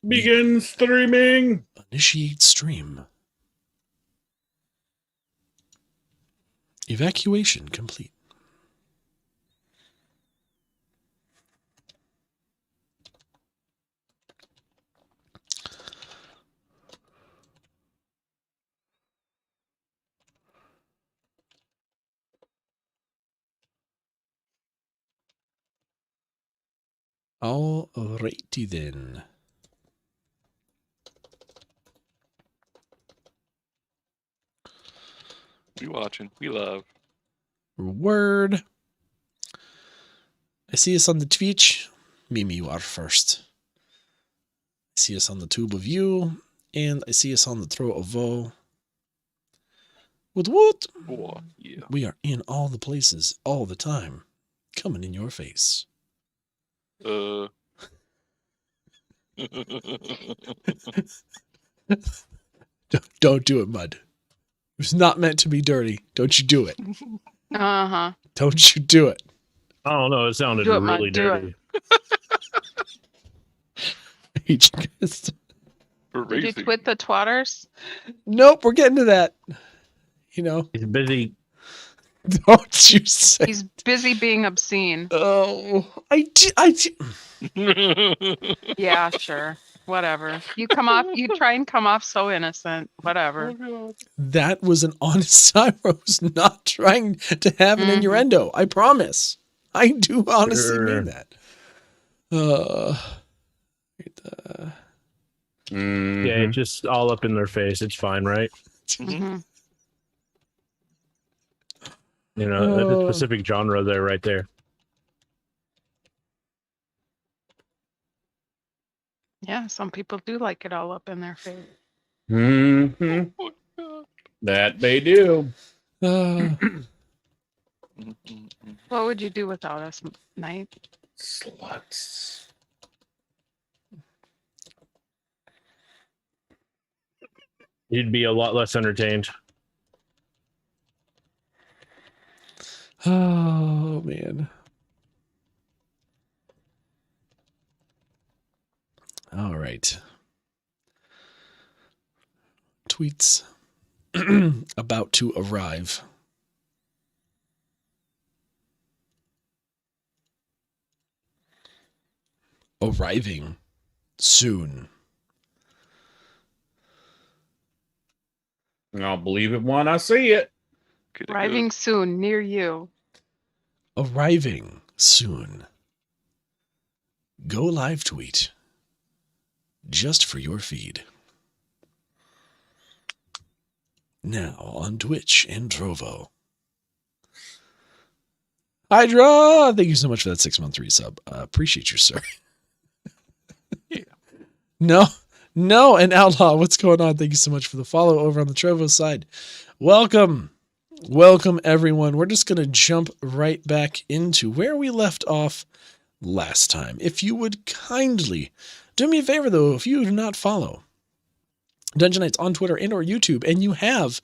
Begin streaming. Initiate stream. Evacuation complete. Alrighty then. We watching. We love. Word. I see us on the Twitch. Mimi, you are first. I see us on the Tube of You. And I see us on the Throat of Vo. What? Oh, yeah. We are in all the places, all the time. Coming in your face. Don't do it, Mud. It was not meant to be dirty. Don't you do it. Uh-huh. Don't you do it. I don't know. It sounded Do it, really Mud, do dirty. Did you twit the twatters? Nope, we're getting to that. You know. He's busy. Don't you say. He's busy being obscene. Oh, Yeah, sure. Whatever. You try and come off so innocent. Whatever. That was an honest time. I was not trying to have an innuendo. I promise. I do honestly mean that. Yeah, just all up in their face. It's fine, right? Mm-hmm. You know, that's a specific genre there, right there. Yeah, some people do like it all up in their face. That they do. What would you do without us, Knight? Sluts. You'd be a lot less entertained. Oh, man. All right. Tweets about to arrive. Arriving soon. I'll believe it when I see it. Arriving soon, near you. Arriving soon. Go live tweet. Just for your feed. Now on Twitch and Trovo. Hydra! Thank you so much for that 6-month resub. Appreciate you, sir. Yeah. No, and Outlaw, what's going on? Thank you so much for the follow over on the Trovo side. Welcome, everyone. We're just going to jump right back into where we left off last time. If you would kindly do me a favor, though, if you do not follow Dungeon Nytes on Twitter and or YouTube, and you have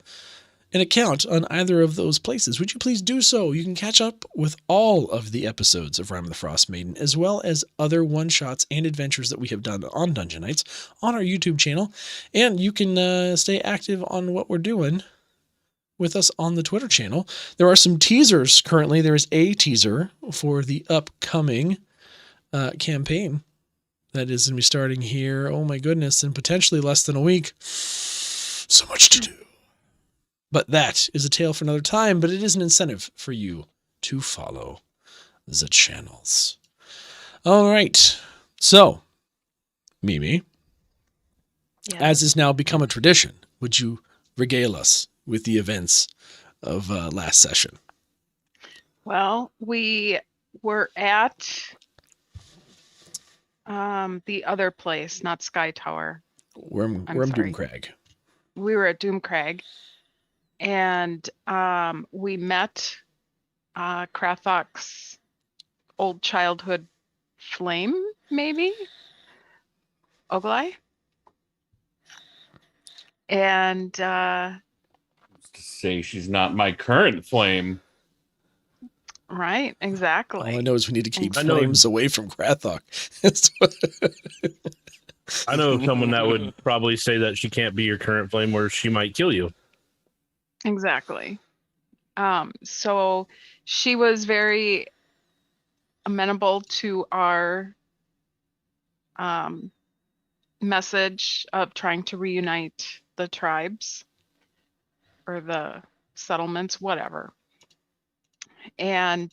an account on either of those places, would you please do so? You can catch up with all of the episodes of Rime of the Frostmaiden, as well as other one-shots and adventures that we have done on Dungeon Nytes on our YouTube channel, and you can stay active on what we're doing with us on the Twitter channel. There are some teasers currently. There is a teaser for the upcoming campaign that is going to be starting here, oh my goodness, in potentially less than a week. So much to do. But that is a tale for another time, but it is an incentive for you to follow the channels. All right. So, Mimi, as has now become a tradition, would you regale us with the events of last session? Well, we were at the other place, not Sky Tower. We're in Doomcrag. We were at Doomcrag. And we met Krathok's old childhood flame, maybe? Oglai? And to say she's not my current flame. Right, All I exactly. know is we need to keep I know- flames away from Krathok. That's what- I know someone that would probably say that she can't be your current flame, where she might kill you. Exactly. So she was very amenable to our message of trying to reunite the tribes or the settlements, whatever. And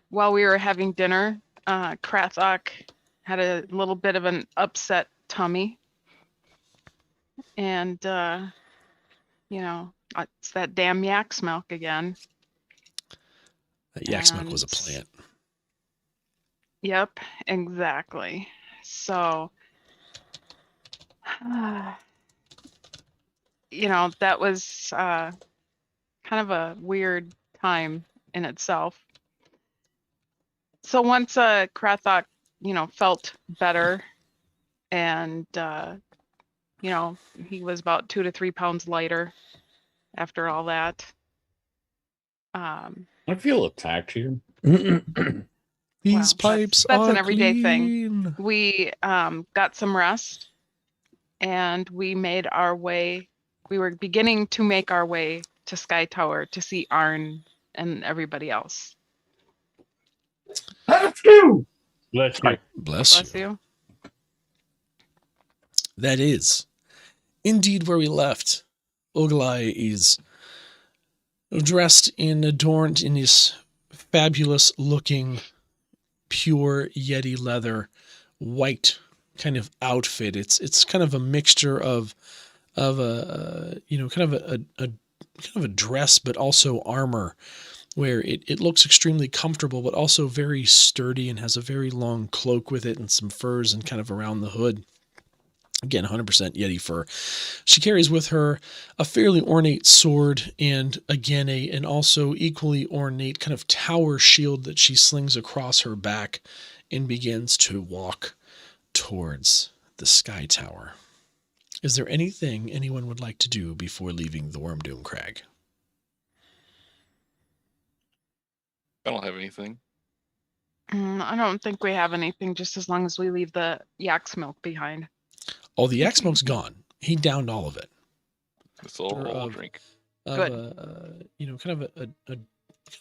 while we were having dinner, Krathok had a little bit of an upset tummy. And, you know, it's that damn yak's milk again. That yak's milk was a And- plant. Yep, exactly. So, you know, that was kind of a weird time in itself. So once Krathok, you know, felt better and, you know, he was about 2 to 3 pounds lighter after all that. I feel attacked here. These Well, pipes that's are an everyday thing. clean. We got some rest and we made our way. We were beginning to make our way to Sky Tower to see Arn and everybody else. Bless you. Bless Bless you. you. That is indeed where we left. Ogalai is dressed and adorned in this fabulous looking pure Yeti leather white kind of outfit. It's kind of a mixture of a you know, kind of a dress, but also armor, where it looks extremely comfortable, but also very sturdy and has a very long cloak with it and some furs and kind of around the hood. Again, 100% Yeti fur. She carries with her a fairly ornate sword and, again, an also equally ornate kind of tower shield that she slings across her back and begins to walk towards the Sky Tower. Is there anything anyone would like to do before leaving the Wormdoom Crag? I don't have anything. I don't think we have anything, just as long as we leave the yak's milk behind. Oh, the yak smoke's gone. He downed all of it. It's all Or I'll of- drink. Good. You know, kind of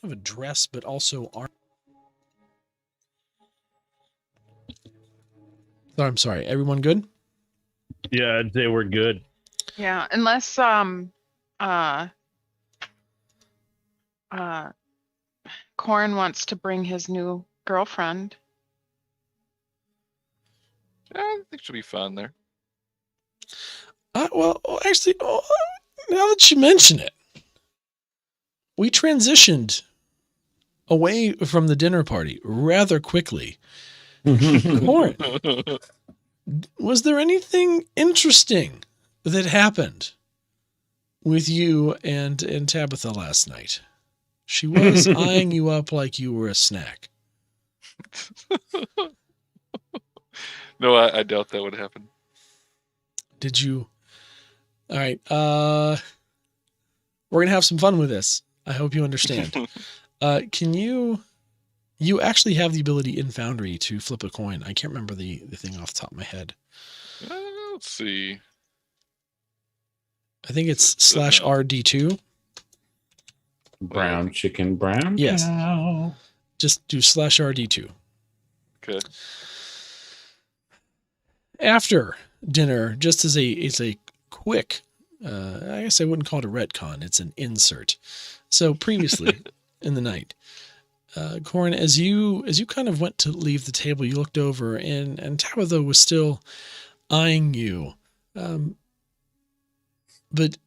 a dress, but also armor. Oh, I'm sorry. Everyone good? Yeah, I'd say we're good. Yeah, unless Corin wants to bring his new girlfriend. I think she'll be fun there. Well, actually, now that you mention it, we transitioned away from the dinner party rather quickly. Corin, was there anything interesting that happened with you and Tabitha last night? She was eyeing you up like you were a snack. No, I doubt that would happen. Did you? All right. We're going to have some fun with this. I hope you understand. Can you actually have the ability in Foundry to flip a coin? I can't remember the thing off the top of my head. Let's see. I think it's /RD2. Brown chicken, brown Yes. cow. Just do /RD2. Okay. After dinner, just as a quick, I guess I wouldn't call it a retcon. It's an insert. So previously in the night, Corin, as you kind of went to leave the table, you looked over and Tabitha was still eyeing you. But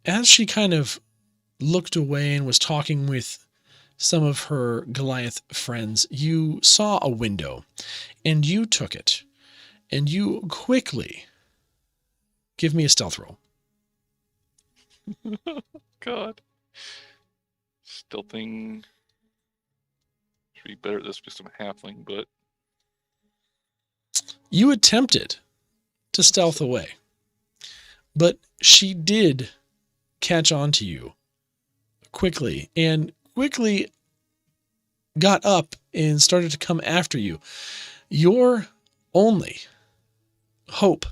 as she kind of looked away and was talking with some of her Goliath friends, you saw a window and you took it and you quickly give me a stealth roll. God. Stealthing. Should be better at this because I'm a halfling, but You attempted to stealth away, but she did catch on to you quickly, and quickly got up and started to come after you. Your only hope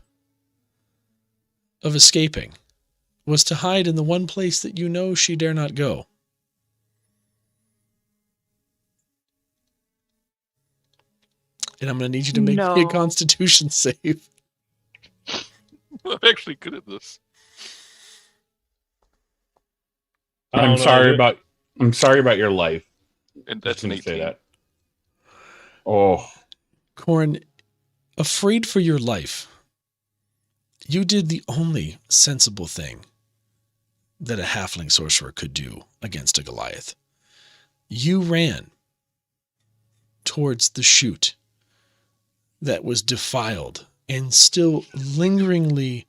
of escaping was to hide in the one place that you know she dare not go. And I'm going to need you to make me a No. Constitution save. I'm actually good at this. I don't I'm know, sorry about your life. And Just that's an gonna say 18. that. Oh, Corin, afraid for your life, you did the only sensible thing that a halfling sorcerer could do against a Goliath. You ran towards the chute that was defiled and still lingeringly,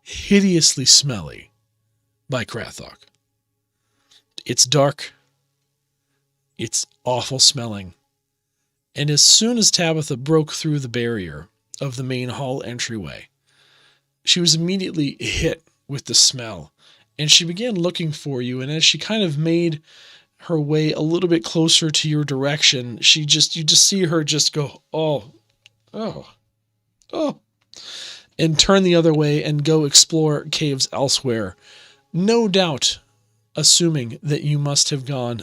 hideously smelly by Krathok. It's dark. It's awful smelling. And as soon as Tabitha broke through the barrier of the main hall entryway, she was immediately hit with the smell, and she began looking for you. And as she kind of made her way a little bit closer to your direction, you just see her just go, oh, and turn the other way and go explore caves elsewhere. No doubt assuming that you must have gone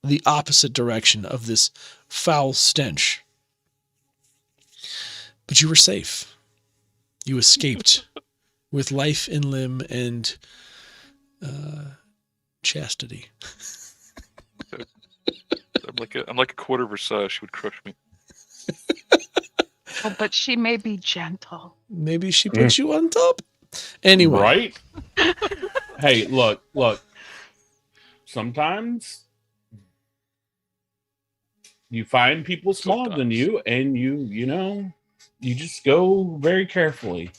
the opposite direction of this foul stench. But you were safe. You escaped with life in limb and chastity. I'm like a quarter of her size. She would crush me. Oh, but she may be gentle. Maybe she put you on top. Anyway. right? Hey, look. Sometimes you find people smaller than you, and you just go very carefully.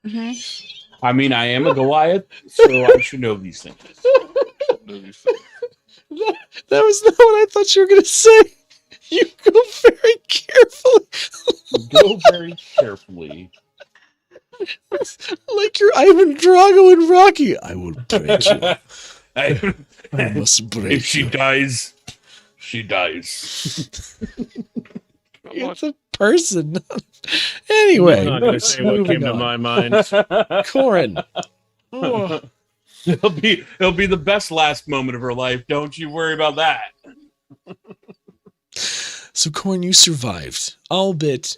Mm-hmm. I mean, I am a Goliath, so I should know these things. That was not what I thought you were going to say. You go very carefully. Go very carefully. Like you're Ivan Drago in Rocky. I will break you. I must break if she dies, she dies. It's a person. Anyway, I'm not going to let's say what move came to on. my mind. Corin. Oh, It'll be the best last moment of her life. Don't you worry about that. so Corin, you survived, albeit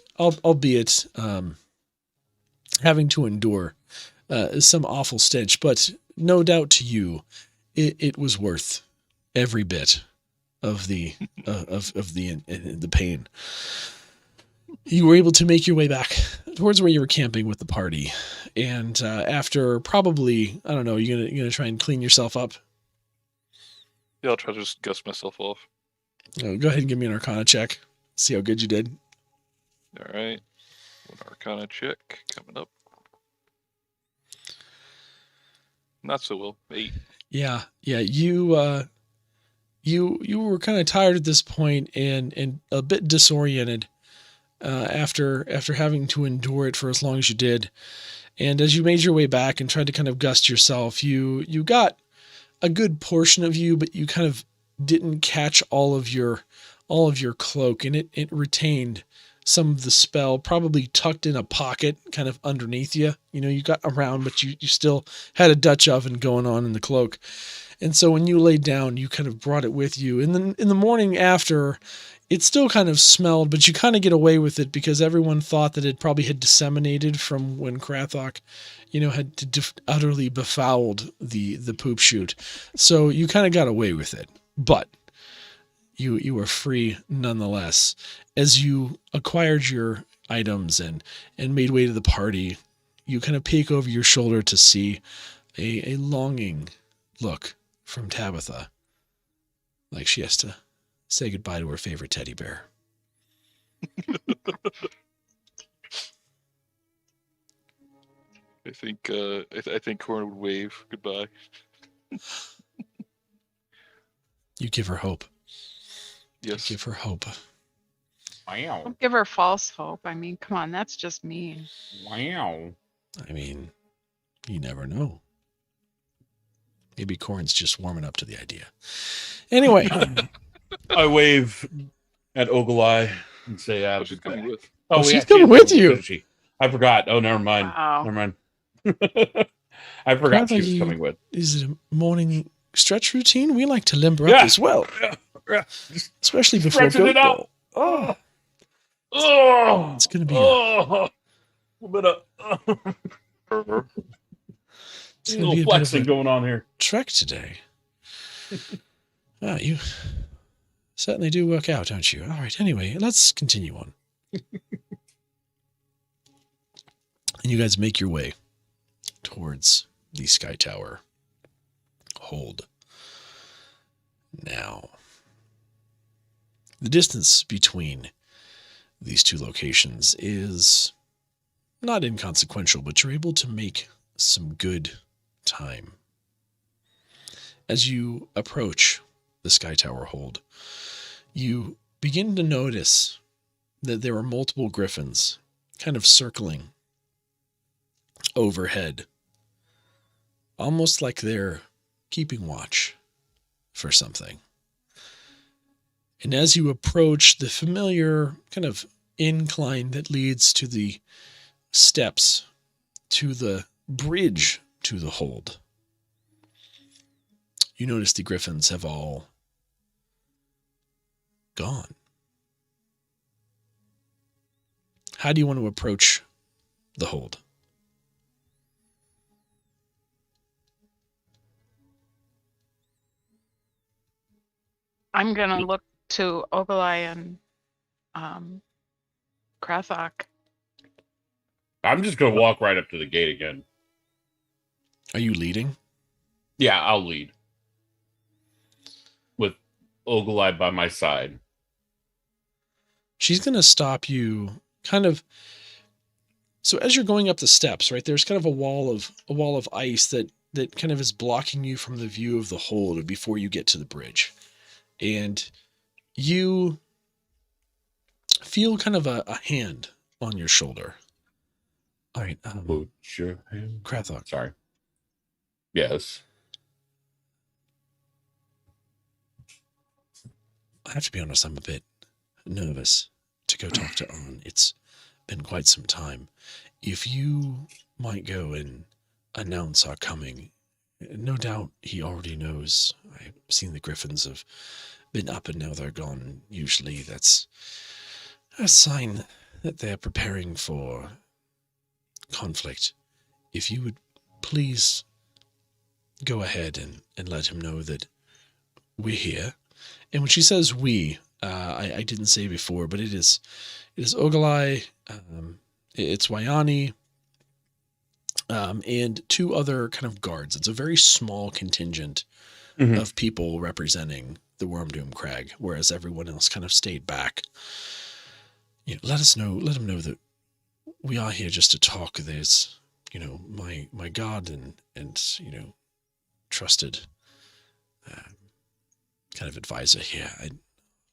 having to endure some awful stench, but no doubt to you, it was worth every bit of the the pain. You were able to make your way back towards where you were camping with the party, and after probably, I don't know, you're gonna try and clean yourself up. Yeah, I'll try to just gust myself off. Go ahead and give me an Arcana check. See how good you did. All right. One Arcana check coming up. Not so well. 8. Yeah. You were kind of tired at this point and a bit disoriented after having to endure it for as long as you did. And as you made your way back and tried to kind of gust yourself, you got a good portion of you, but you kind of didn't catch all of your cloak, and it retained some of the spell, probably tucked in a pocket kind of underneath you. You got around, but you still had a Dutch oven going on in the cloak. And so when you laid down, you kind of brought it with you. And then in the morning after, it still kind of smelled, but you kind of get away with it because everyone thought that it probably had disseminated from when Krathok, had utterly befouled the poop chute. So you kind of got away with it. But you were free nonetheless. As you acquired your items and made way to the party, you kind of peek over your shoulder to see a longing look from Tabitha, like she has to say goodbye to her favorite teddy bear. I think I think Corin would wave goodbye. You give her hope. Yes. Give her hope. Wow. Don't give her false hope. I mean, come on, that's just mean. Wow. I mean, you never know. Maybe Corin's just warming up to the idea. Anyway, I wave at Oglai and say, Oh, she's coming with. Oh, she's yeah, coming she is with you. isn't she? I forgot. Oh, never mind. Wow. Never mind. I forgot she was Crowther, coming with. Is it a morning stretch routine? We like to limber up Yeah. as well, Yeah. especially before Stretching it goat out. bowl. Oh, Oh, it's gonna be a little bit of it's gonna little be a bit of flexing a going on here. trek today. You certainly do work out, don't you? All right. Anyway, let's continue on. And you guys make your way towards the Sky Tower. Hold. Now, the distance between these two locations is not inconsequential, but you're able to make some good time. As you approach the Sky Tower hold, you begin to notice that there are multiple griffins kind of circling overhead, almost like they're keeping watch for something. And as you approach the familiar kind of incline that leads to the steps to the bridge to the hold, you notice the griffins have all gone. How do you want to approach the hold? I'm gonna look to Ogalai and Krathok. I'm just gonna walk right up to the gate again. Are you leading? Yeah, I'll lead with Oglai by my side. She's going to stop you kind of. So as you're going up the steps, right, there's kind of a wall of ice that kind of is blocking you from the view of the hold before you get to the bridge. And you feel kind of a hand on your shoulder. All right. Put your hand. Krathok. Sorry. Yes. I have to be honest, I'm a bit nervous to go talk to An. It's been quite some time. If you might go and announce our coming, no doubt he already knows. I've seen the griffins have been up and now they're gone. Usually that's a sign that they're preparing for conflict. If you would please go ahead and let him know that we're here. And when she says we, I didn't say before, but it is Ogalai, it's Wayani, and two other kind of guards. It's a very small contingent of people representing the Wormdoom Crag, whereas everyone else kind of stayed back. You know, let him know that we are here just to talk. There's, my God and trusted kind of advisor here.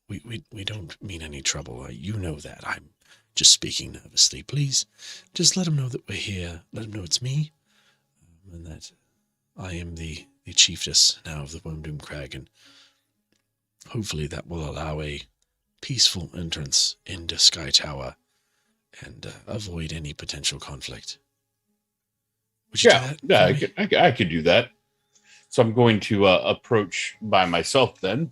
We don't mean any trouble. You know that. I'm just speaking nervously. Please, just let him know that we're here. Let him know it's me, and that I am the chiefess now of the Wormdoom Crag, and hopefully that will allow a peaceful entrance into Sky Tower and avoid any potential conflict. Would you do that? Yeah, I could do that. So I'm going to approach by myself then.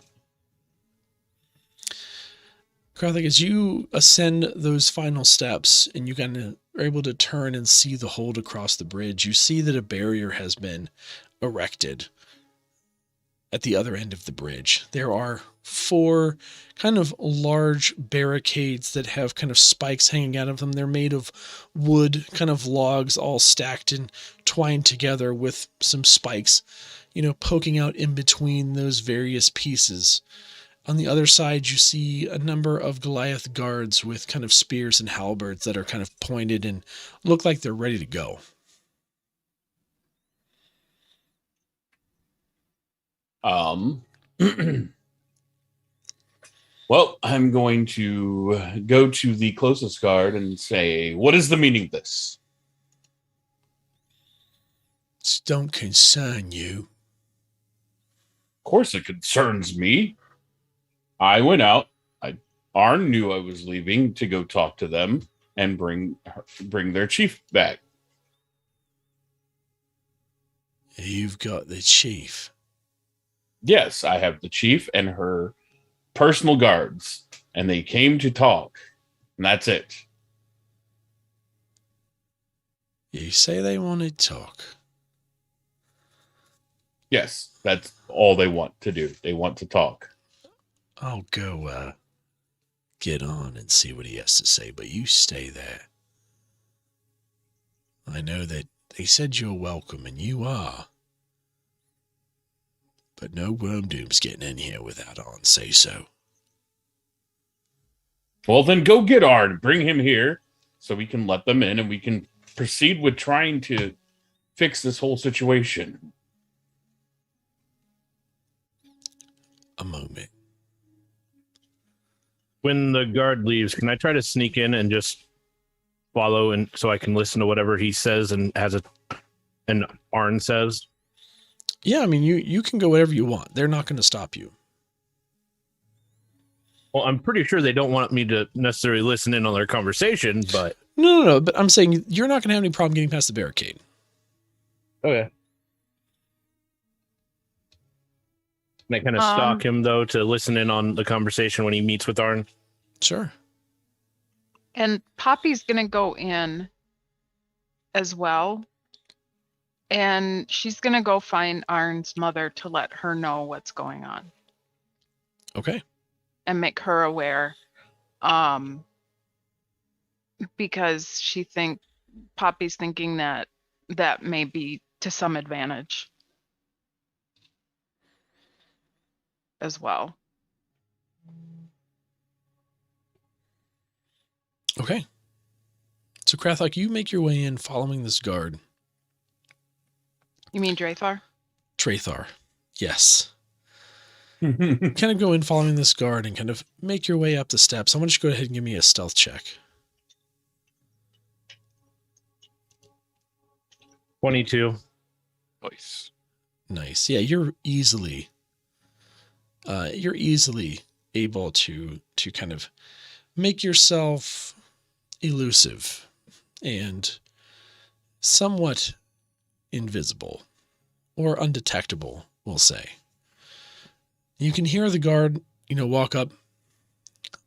Krathok, as you ascend those final steps and you kind of are able to turn and see the hold across the bridge, you see that a barrier has been erected at the other end of the bridge. There are 4 kind of large barricades that have kind of spikes hanging out of them. They're made of wood, kind of logs all stacked and twined together with some spikes, poking out in between those various pieces. On the other side, you see a number of Goliath guards with kind of spears and halberds that are kind of pointed and look like they're ready to go. Well, I'm going to go to the closest guard and say, what is the meaning of this? This don't concern you. Of course it concerns me. I went out. Arn knew I was leaving to go talk to them and bring their chief back. You've got the chief. Yes, I have the chief and her personal guards, and they came to talk, and that's it. You say they want to talk. Yes, that's all they want to do. They want to talk. I'll go get on and see what he has to say, but you stay there. I know that they said you're welcome, and you are. But no worm doom's getting in here without Arn say so. Well, then go get Arn, bring him here, so we can let them in, and we can proceed with trying to fix this whole situation. A moment. When the guard leaves, can I try to sneak in and just follow, and so I can listen to whatever he says and and Arn says? Yeah, I mean, you can go whatever you want. They're not going to stop you. Well, I'm pretty sure they don't want me to necessarily listen in on their conversation, but No, but I'm saying you're not going to have any problem getting past the barricade. okay. Can I kind of stalk him though to listen in on the conversation when he meets with Arn? Sure. And Poppy's gonna go in as well. And she's gonna go find Arn's mother to let her know what's going on Okay. and make her aware. Because Poppy's thinking that may be to some advantage as well. Okay. So, Krathok, you make your way in following this guard. You mean Drathar? Trathar. Yes. Kind of go in following this guard and kind of make your way up the steps. I want you to go ahead and give me a stealth check. 22. Nice. Nice. Yeah, you're easily able to kind of make yourself elusive and somewhat invisible or undetectable, we'll say. You can hear the guard, walk up.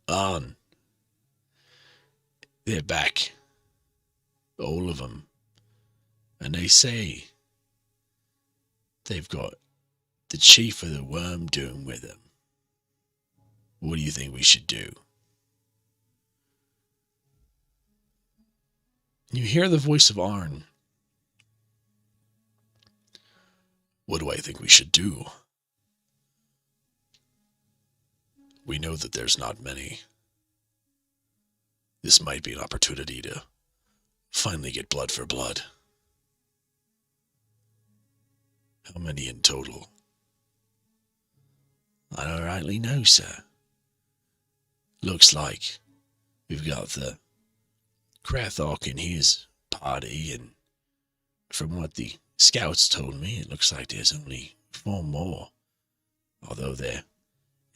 On. They're back. All of them. And they say they've got the chief of the Worm Doom with them. What do you think we should do? You hear the voice of Arn. What do I think we should do? We know that there's not many. This might be an opportunity to finally get blood for blood. How many in total? I don't rightly know, sir. Looks like we've got the Krathok and his party, and from what the scouts told me, it looks like there's only 4 more, although they're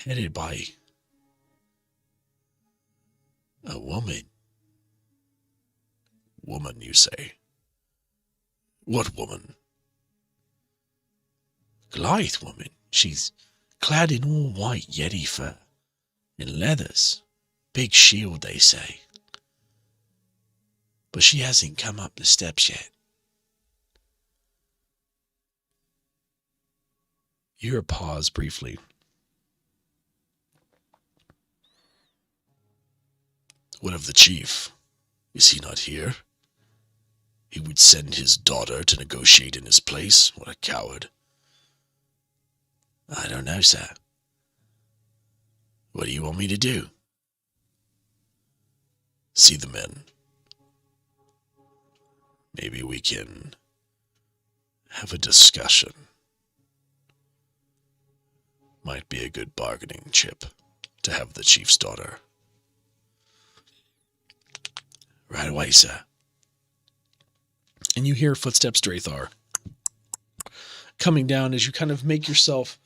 headed by a woman. Woman, you say? What woman? Goliath woman. She's clad in all white Yeti fur and leathers. Big shield, they say. But she hasn't come up the steps yet. You hear a pause briefly. What of the chief? Is he not here? He would send his daughter to negotiate in his place? What a coward. I don't know, sir. What do you want me to do? See the men. Maybe we can have a discussion. Might be a good bargaining chip to have the chief's daughter. Right away, sir. And you hear footsteps, Drathar, coming down as you kind of make yourself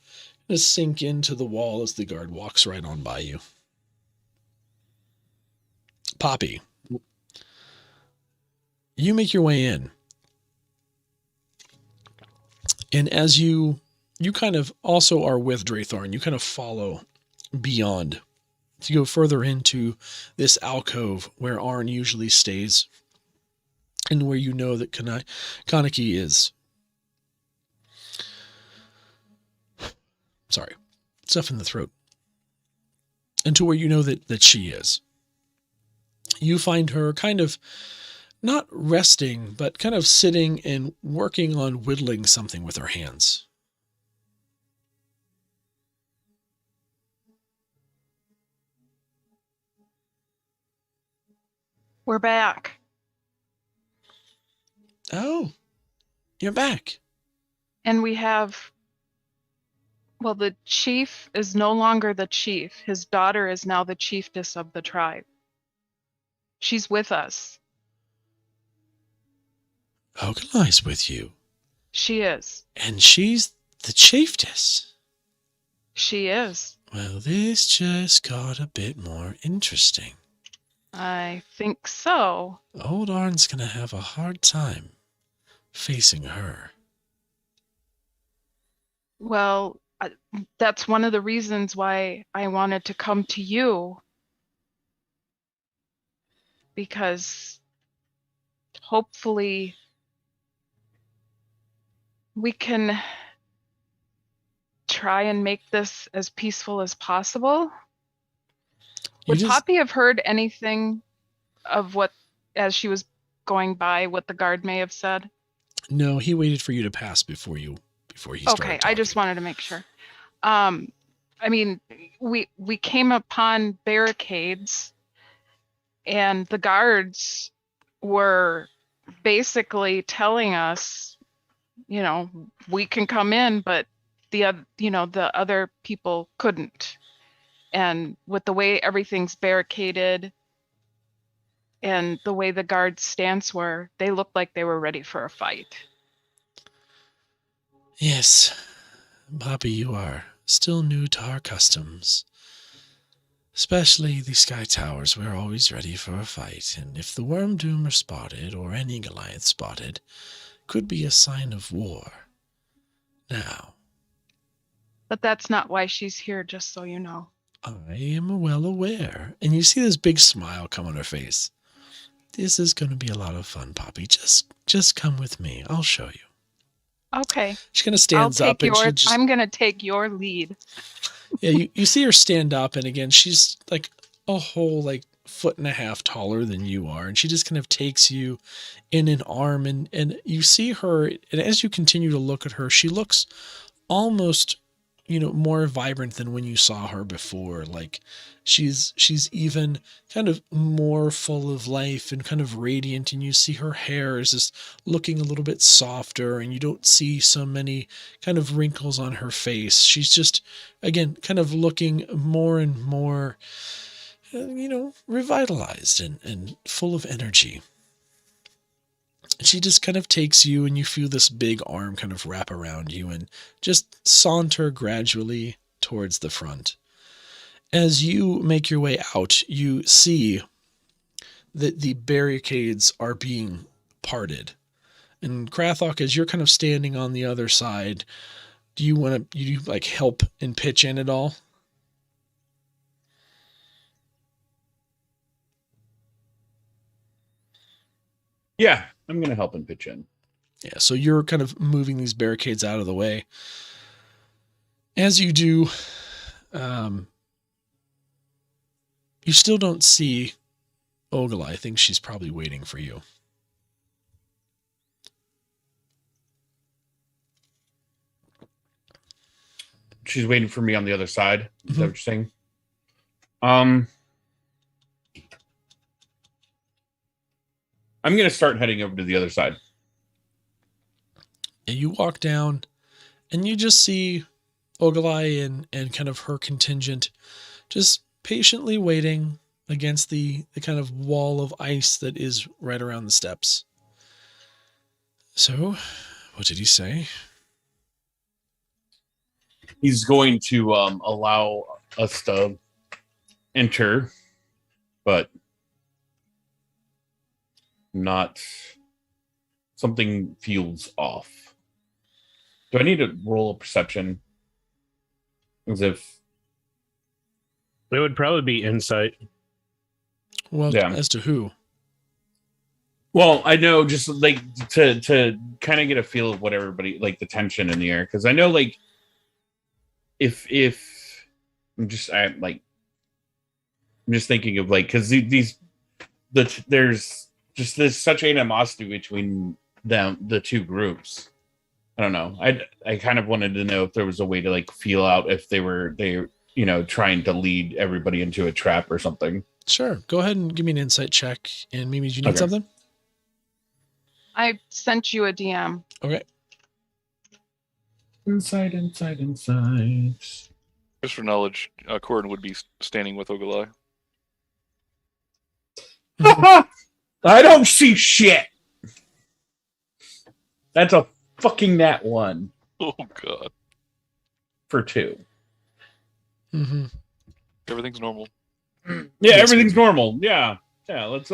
Just sink into the wall as the guard walks right on by you. Poppy, you make your way in. And as you kind of also are with Draythorn, you kind of follow beyond to go further into this alcove where Arn usually stays and where you know that Kaneki is. Sorry, stuff in the throat. And to where you know that she is. You find her kind of not resting, but kind of sitting and working on whittling something with her hands. We're back. Oh, you're back. And we have, well, the chief is no longer the chief. His daughter is now the chiefess of the tribe. She's with us. Ogali's with you. She is. And she's the chiefess. She is. Well, this just got a bit more interesting. I think so. Old Arn's gonna have a hard time facing her. Well, that's one of the reasons why I wanted to come to you. Because hopefully we can try and make this as peaceful as possible. Would Poppy have heard anything of what, as she was going by, what the guard may have said? No, he waited for you to pass before he started Okay, I just talking. wanted to make sure. I mean, we came upon barricades, and the guards were basically telling us, you know, we can come in, but the other people couldn't. And with the way everything's barricaded and the way the guards' stance were, they looked like they were ready for a fight. Yes, Poppy, you are still new to our customs. Especially the Sky Towers, we're always ready for a fight, and if the Worm Doom are spotted, or any Goliath spotted, could be a sign of war. Now. But that's not why she's here, just so you know. I am well aware. And you see this big smile come on her face. This is going to be a lot of fun, Poppy. Just come with me. I'll show you. Okay. She kind of stands up and I'm going to take your lead. Yeah, you see her stand up, and again, she's like a whole like 1.5 feet taller than you are, and she just kind of takes you in an arm, and you see her, and as you continue to look at her, she looks almost, more vibrant than when you saw her before. Like she's even kind of more full of life and kind of radiant, and you see her hair is just looking a little bit softer, and you don't see so many kind of wrinkles on her face. She's just, again, kind of looking more and more, revitalized and full of energy. She just kind of takes you, and you feel this big arm kind of wrap around you and just saunter gradually towards the front. As you make your way out, you see that the barricades are being parted. And Krathok, as you're kind of standing on the other side, do you like help and pitch in at all? Yeah, I'm going to help and pitch in. Yeah, so you're kind of moving these barricades out of the way. As you do, you still don't see Ogala. I think she's probably waiting for you. She's waiting for me on the other side. Is that what you're saying? I'm going to start heading over to the other side. And you walk down, and you just see Ogala and kind of her contingent just patiently waiting against the kind of wall of ice that is right around the steps. So, what did he say? he's going to allow us to enter, but not. Something feels off. Do I need to roll a perception? As if It would probably be insight. Well, Yeah. as to who? well, I know just like to kind of get a feel of what everybody like the tension in the air because I know like if I'm just thinking of like because there's just there's such animosity between the two groups. I don't know. I kind of wanted to know if there was a way to like feel out if they trying to lead everybody into a trap or something. Sure. Go ahead and give me an insight check. And Mimi, do you need Okay. something? I sent you a DM. Okay. Inside. Just for knowledge, Corin would be standing with Ogilai. I don't see shit. That's a fucking nat 1 Oh god, for 2. Mm-hmm. everything's normal. Yeah, Yes, everything's normal. Yeah. Let's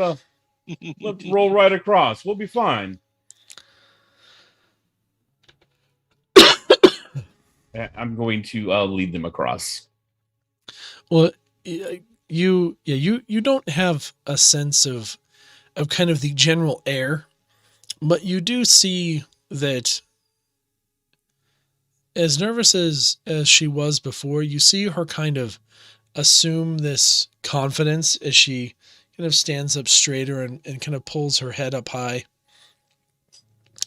roll right across. We'll be fine. Yeah, I'm going to lead them across. Well, you don't have a sense of kind of the general air, but you do see that as nervous as she was before, you see her kind of assume this confidence as she kind of stands up straighter and kind of pulls her head up high.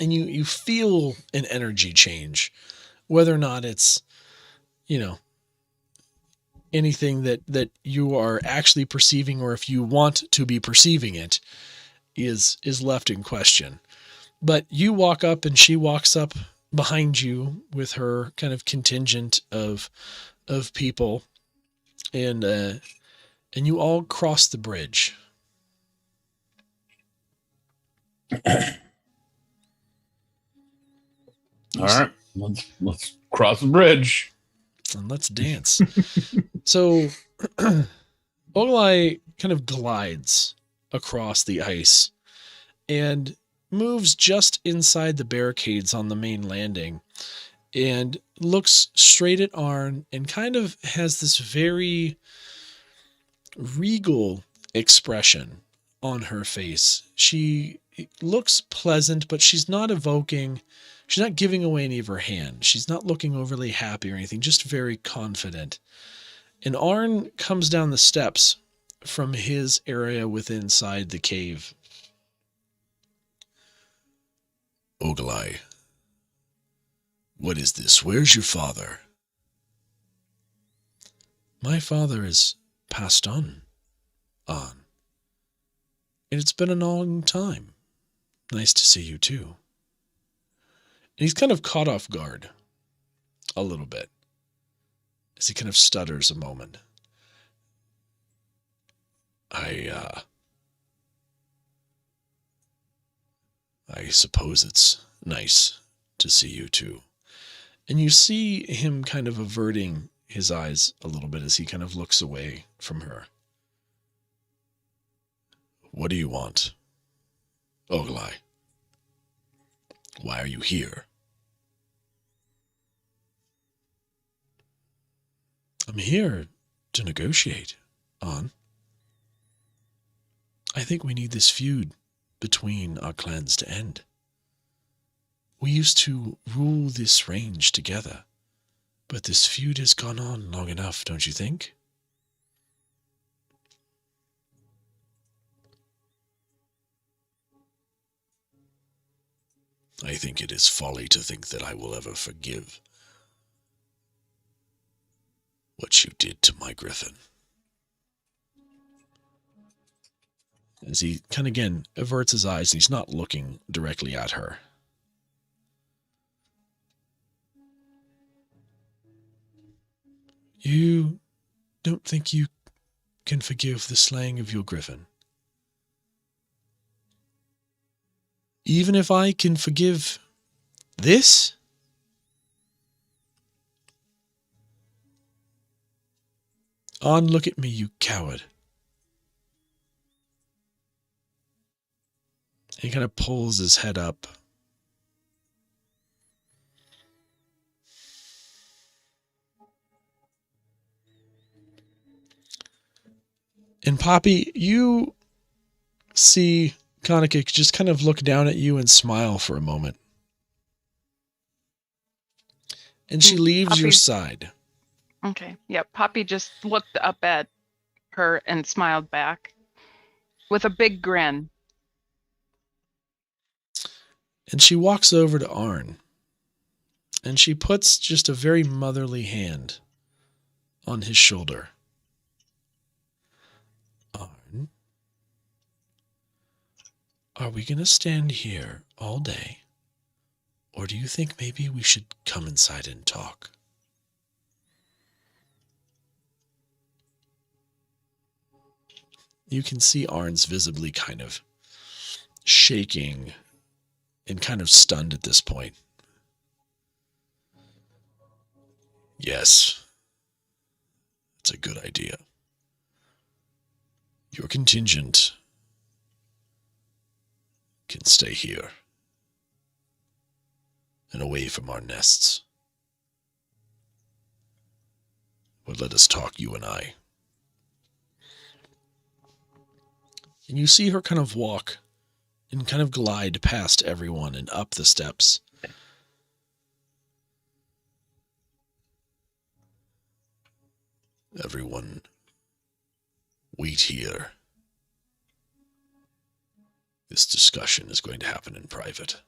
And you feel an energy change, whether or not it's, anything that you are actually perceiving or if you want to be perceiving it is left in question. But you walk up and she walks up behind you with her kind of contingent of people and you all cross the bridge. All right, let's cross the bridge and let's dance. So Ogilai kind of glides across the ice and moves just inside the barricades on the main landing and looks straight at Arn and kind of has this very regal expression on her face. She looks pleasant, but she's not giving away any of her hand. She's not looking overly happy or anything, just very confident. And Arn comes down the steps from his area within inside the cave. Ogilai, what is this? Where's your father? My father is passed on. And it's been a long time. Nice to see you too. And he's kind of caught off guard a little bit as he kind of stutters a moment. I suppose it's nice to see you too. And you see him kind of averting his eyes a little bit as he kind of looks away from her. What do you want? Ogilai, why are you here? I'm here to negotiate, An. I think we need this feud between our clans to end. We used to rule this range together, but this feud has gone on long enough, don't you think? I think it is folly to think that I will ever forgive what you did to my griffin. As he kind of again averts his eyes, and he's not looking directly at her. You don't think you can forgive the slaying of your griffin? Even if I can forgive this? On, look at me, you coward. He kind of pulls his head up. And Poppy, you see Konica just kind of look down at you and smile for a moment. And she leaves your side. Okay. Yeah. Poppy just looked up at her and smiled back with a big grin. And she walks over to Arn. And she puts just a very motherly hand on his shoulder. Arn, are we going to stand here all day? Or do you think maybe we should come inside and talk? You can see Arn's visibly kind of shaking and kind of stunned at this point. Yes, that's a good idea. Your contingent can stay here and away from our nests. But let us talk, you and I. And you see her kind of walk and kind of glide past everyone and up the steps. Everyone, wait here. This discussion is going to happen in private.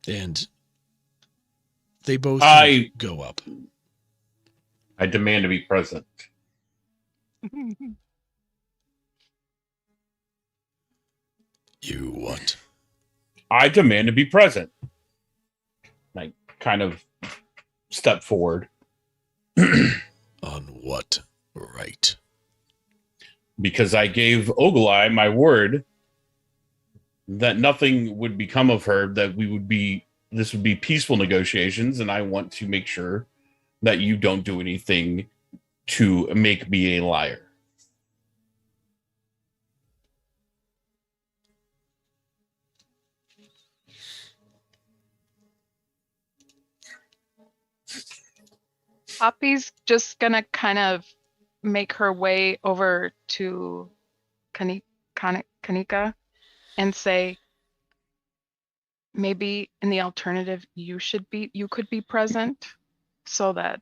And they both go up. I demand to be present. You what? I demand to be present. I kind of step forward. On what right? Because I gave Oglai my word that nothing would become of her, that this would be peaceful negotiations, and I want to make sure that you don't do anything to make me a liar. Poppy's just gonna kind of make her way over to Kanika and say, maybe in the alternative, you could be present so that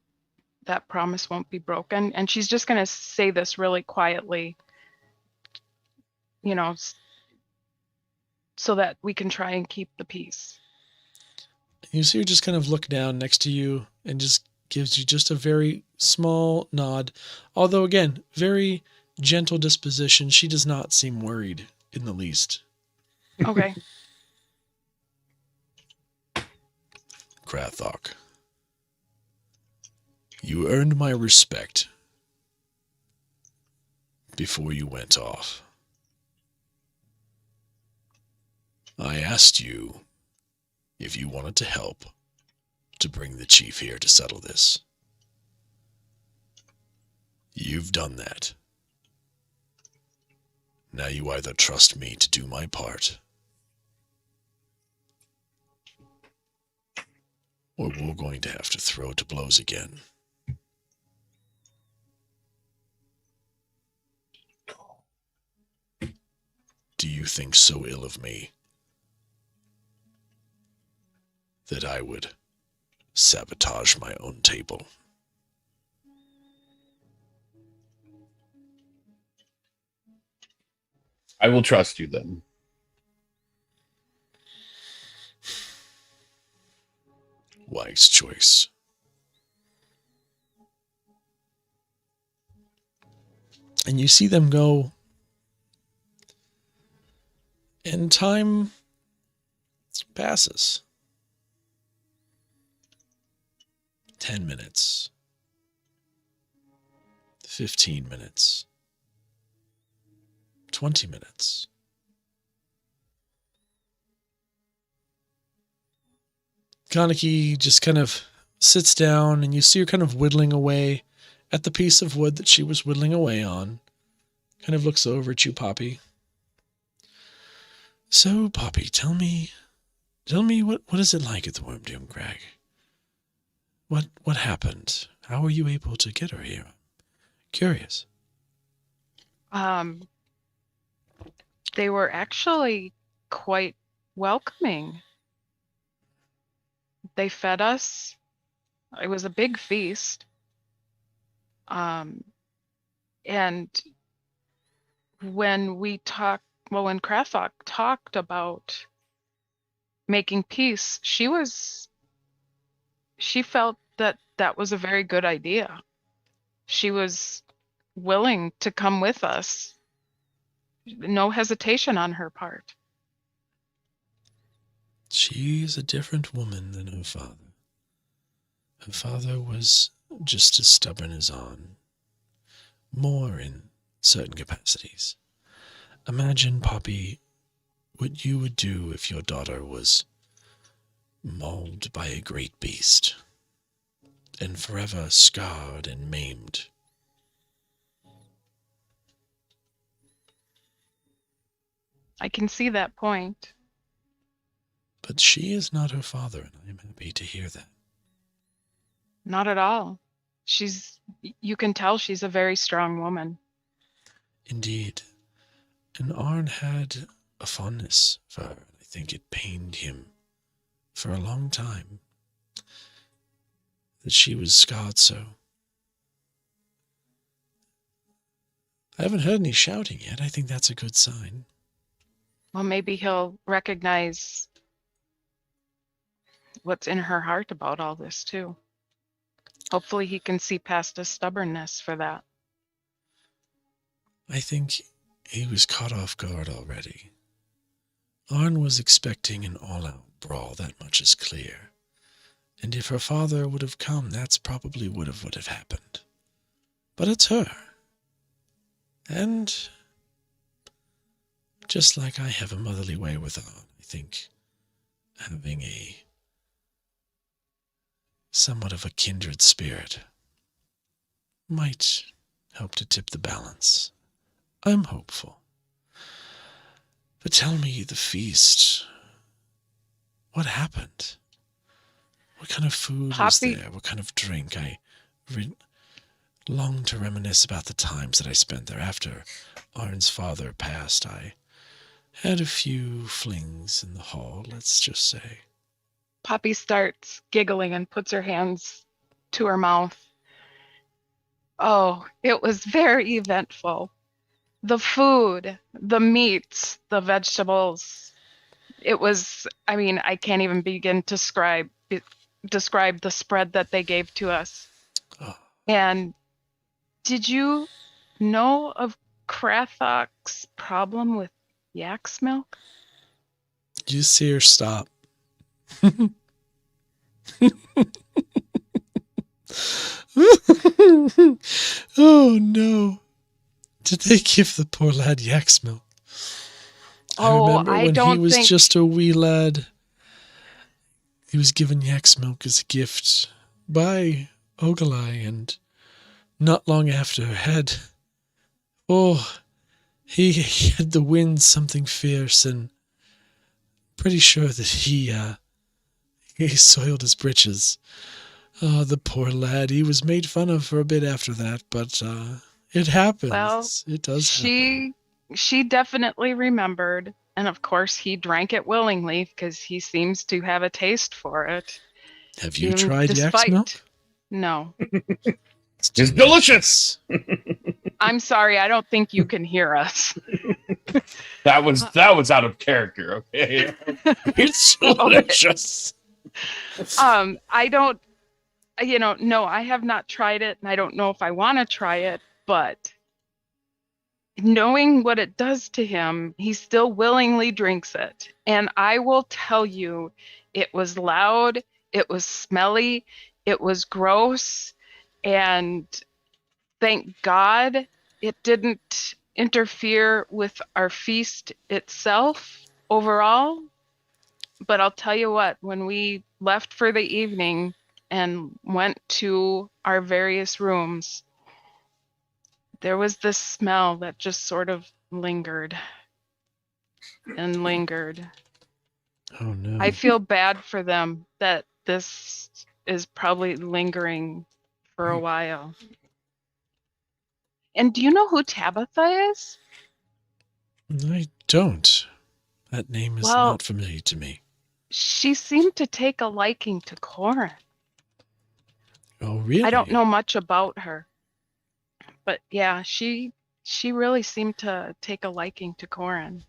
that promise won't be broken. And she's just gonna say this really quietly, so that we can try and keep the peace. You see her just kind of look down next to you and just gives you just a very small nod. Although, again, very gentle disposition. She does not seem worried in the least. Okay. Krathok, you earned my respect before you went off. I asked you if you wanted to help to bring the chief here to settle this. You've done that. Now you either trust me to do my part, or we're going to have to throw to blows again. Do you think so ill of me that I would sabotage my own table? I will trust you then. Wise choice. And you see them go, and time passes. 10 minutes. 15 minutes. 20 minutes. Kaneki just kind of sits down, and you see her kind of whittling away at the piece of wood that she was whittling away on, kind of looks over at you, Poppy. So, Poppy, tell me what is it like at the Wormdoom Crag? What happened? How were you able to get her here? I'm curious. They were actually quite welcoming. They fed us. It was a big feast. And when when Krathok talked about making peace, she felt that that was a very good idea. She was willing to come with us. No hesitation on her part. She is a different woman than her father. Her father was just as stubborn as Arn, more in certain capacities. Imagine, Poppy, what you would do if your daughter was mauled by a great beast and forever scarred and maimed. I can see that point. But she is not her father, and I am happy to hear that. Not at all. You can tell she's a very strong woman. Indeed. And Arn had a fondness for her. I think it pained him for a long time that she was scarred so. I haven't heard any shouting yet. I think that's a good sign. Well, maybe he'll recognize what's in her heart about all this, too. Hopefully he can see past his stubbornness for that. I think he was caught off guard already. Arn was expecting an all-out brawl, that much is clear. And if her father would have come, that's probably would have happened. But it's her. And just like I have a motherly way with Arn, I think having a somewhat of a kindred spirit might help to tip the balance. I'm hopeful. But tell me, the feast, what happened? What kind of food was there? What kind of drink? I long to reminisce about the times that I spent there. After Arn's father passed, I had a few flings in the hall, let's just say. Poppy starts giggling and puts her hands to her mouth. Oh, it was very eventful. The food, the meats, the vegetables. It was, I can't even begin to describe the spread that they gave to us. Oh. And did you know of Krathok's problem with yak's milk? You see her stop. Oh no. Did they give the poor lad yak's milk? I remember when he was just a wee lad. He was given yak's milk as a gift by Ogalai, and not long after he had the wind something fierce, and pretty sure that he soiled his britches. Oh, the poor lad. He was made fun of for a bit after that, but it happens. Well, it does happen. She definitely remembered, and of course he drank it willingly because he seems to have a taste for it. Have you tried yak's milk? No. It's delicious. I'm sorry, I don't think you can hear us. That was out of character, okay? It's delicious. I don't, no, I have not tried it, and I don't know if I want to try it, but knowing what it does to him, he still willingly drinks it. And I will tell you, it was loud, it was smelly, it was gross, and thank God it didn't interfere with our feast itself overall. But I'll tell you what, when we left for the evening and went to our various rooms, there was this smell that just sort of lingered and lingered. Oh no. I feel bad for them that this is probably lingering for a while. And do you know who Tabitha is? I don't. That name is Well- not familiar to me. She seemed to take a liking to Corin. Oh, really? I don't know much about her. But yeah, she really seemed to take a liking to Corin.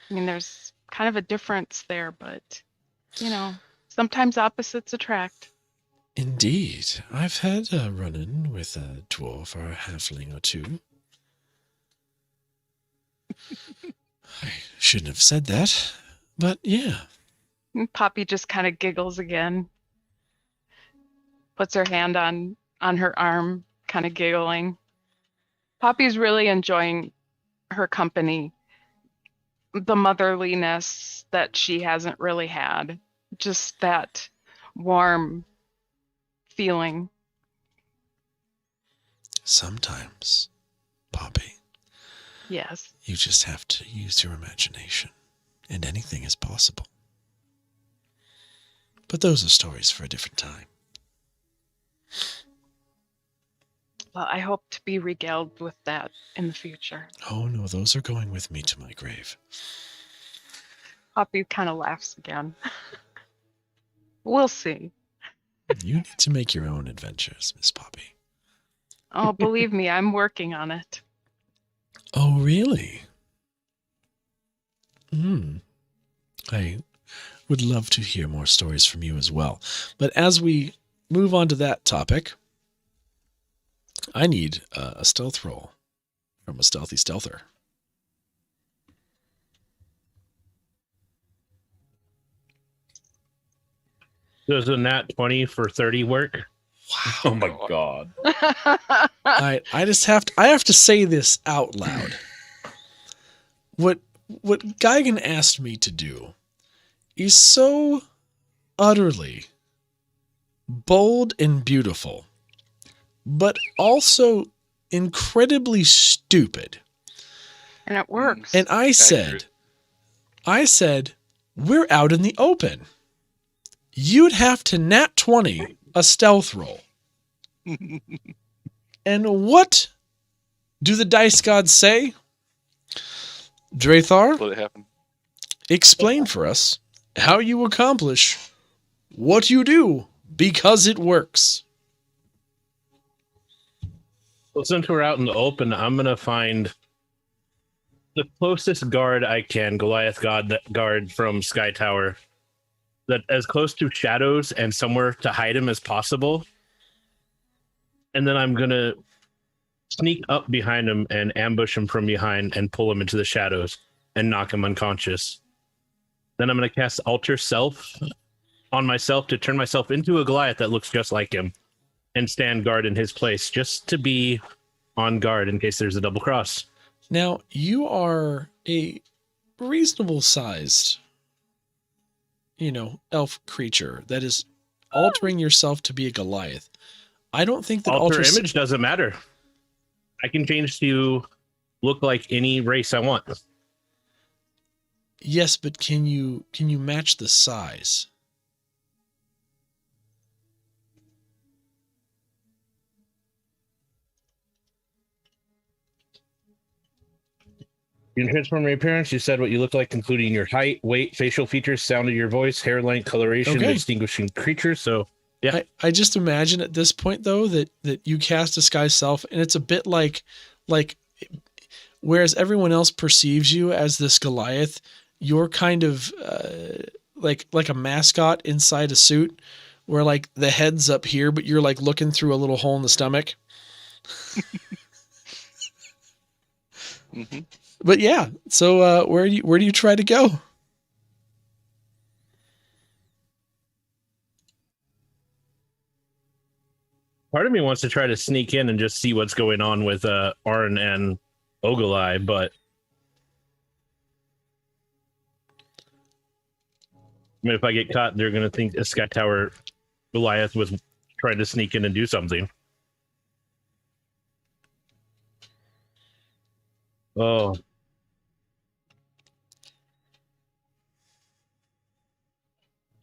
I mean, there's kind of a difference there, but you know, sometimes opposites attract. Indeed. I've had a run-in with a dwarf or a halfling or two. I shouldn't have said that, but yeah. And Poppy just kind of giggles again. Puts her hand on her arm, kind of giggling. Poppy's really enjoying her company. The motherliness that she hasn't really had. Just that warm feeling. Sometimes, Poppy, Yes. you just have to use your imagination, and anything is possible. But those are stories for a different time. Well, I hope to be regaled with that in the future. Oh no, those are going with me to my grave. Poppy kind of laughs again. We'll see. You need to make your own adventures, Miss Poppy. Oh, believe me, I'm working on it. Oh, really? I would love to hear more stories from you as well. But as we move on to that topic, I need a stealth roll from a stealthy stealther. Does a nat 20 for 30 work? Oh my god. I have to say this out loud. What Geigen asked me to do is so utterly bold and beautiful, but also incredibly stupid. And it works. And I said, we're out in the open. You'd have to nat 20 a stealth roll. And what do the dice gods say? Drathar, Let it happen. explain for us how you accomplish what you do because it works. Well, since we're out in the open, I'm going to find the closest guard I can, Goliath guard from Sky Tower, that as close to shadows and somewhere to hide him as possible. And then I'm going to sneak up behind him and ambush him from behind and pull him into the shadows and knock him unconscious. Then I'm going to cast Alter Self on myself to turn myself into a Goliath that looks just like him and stand guard in his place just to be on guard in case there's a double cross. Now, you are a reasonable sized, elf creature that is altering yourself to be a Goliath. I don't think that Alter image doesn't matter. I can change to look like any race I want. Yes, but can you match the size? You can transform your appearance. You said what you look like, including your height, weight, facial features, sound of your voice, hair length, coloration, Okay. distinguishing creatures. So, yeah. I just imagine at this point, though, that you cast Disguise Self, and it's a bit like whereas everyone else perceives you as this Goliath, you're kind of like a mascot inside a suit where like the head's up here, but you're like looking through a little hole in the stomach. Mm-hmm. But yeah, so where do you try to go? Part of me wants to try to sneak in and just see what's going on with Arn and Ogilai, but I mean, if I get caught, they're going to think a Sky Tower Goliath was trying to sneak in and do something. Oh.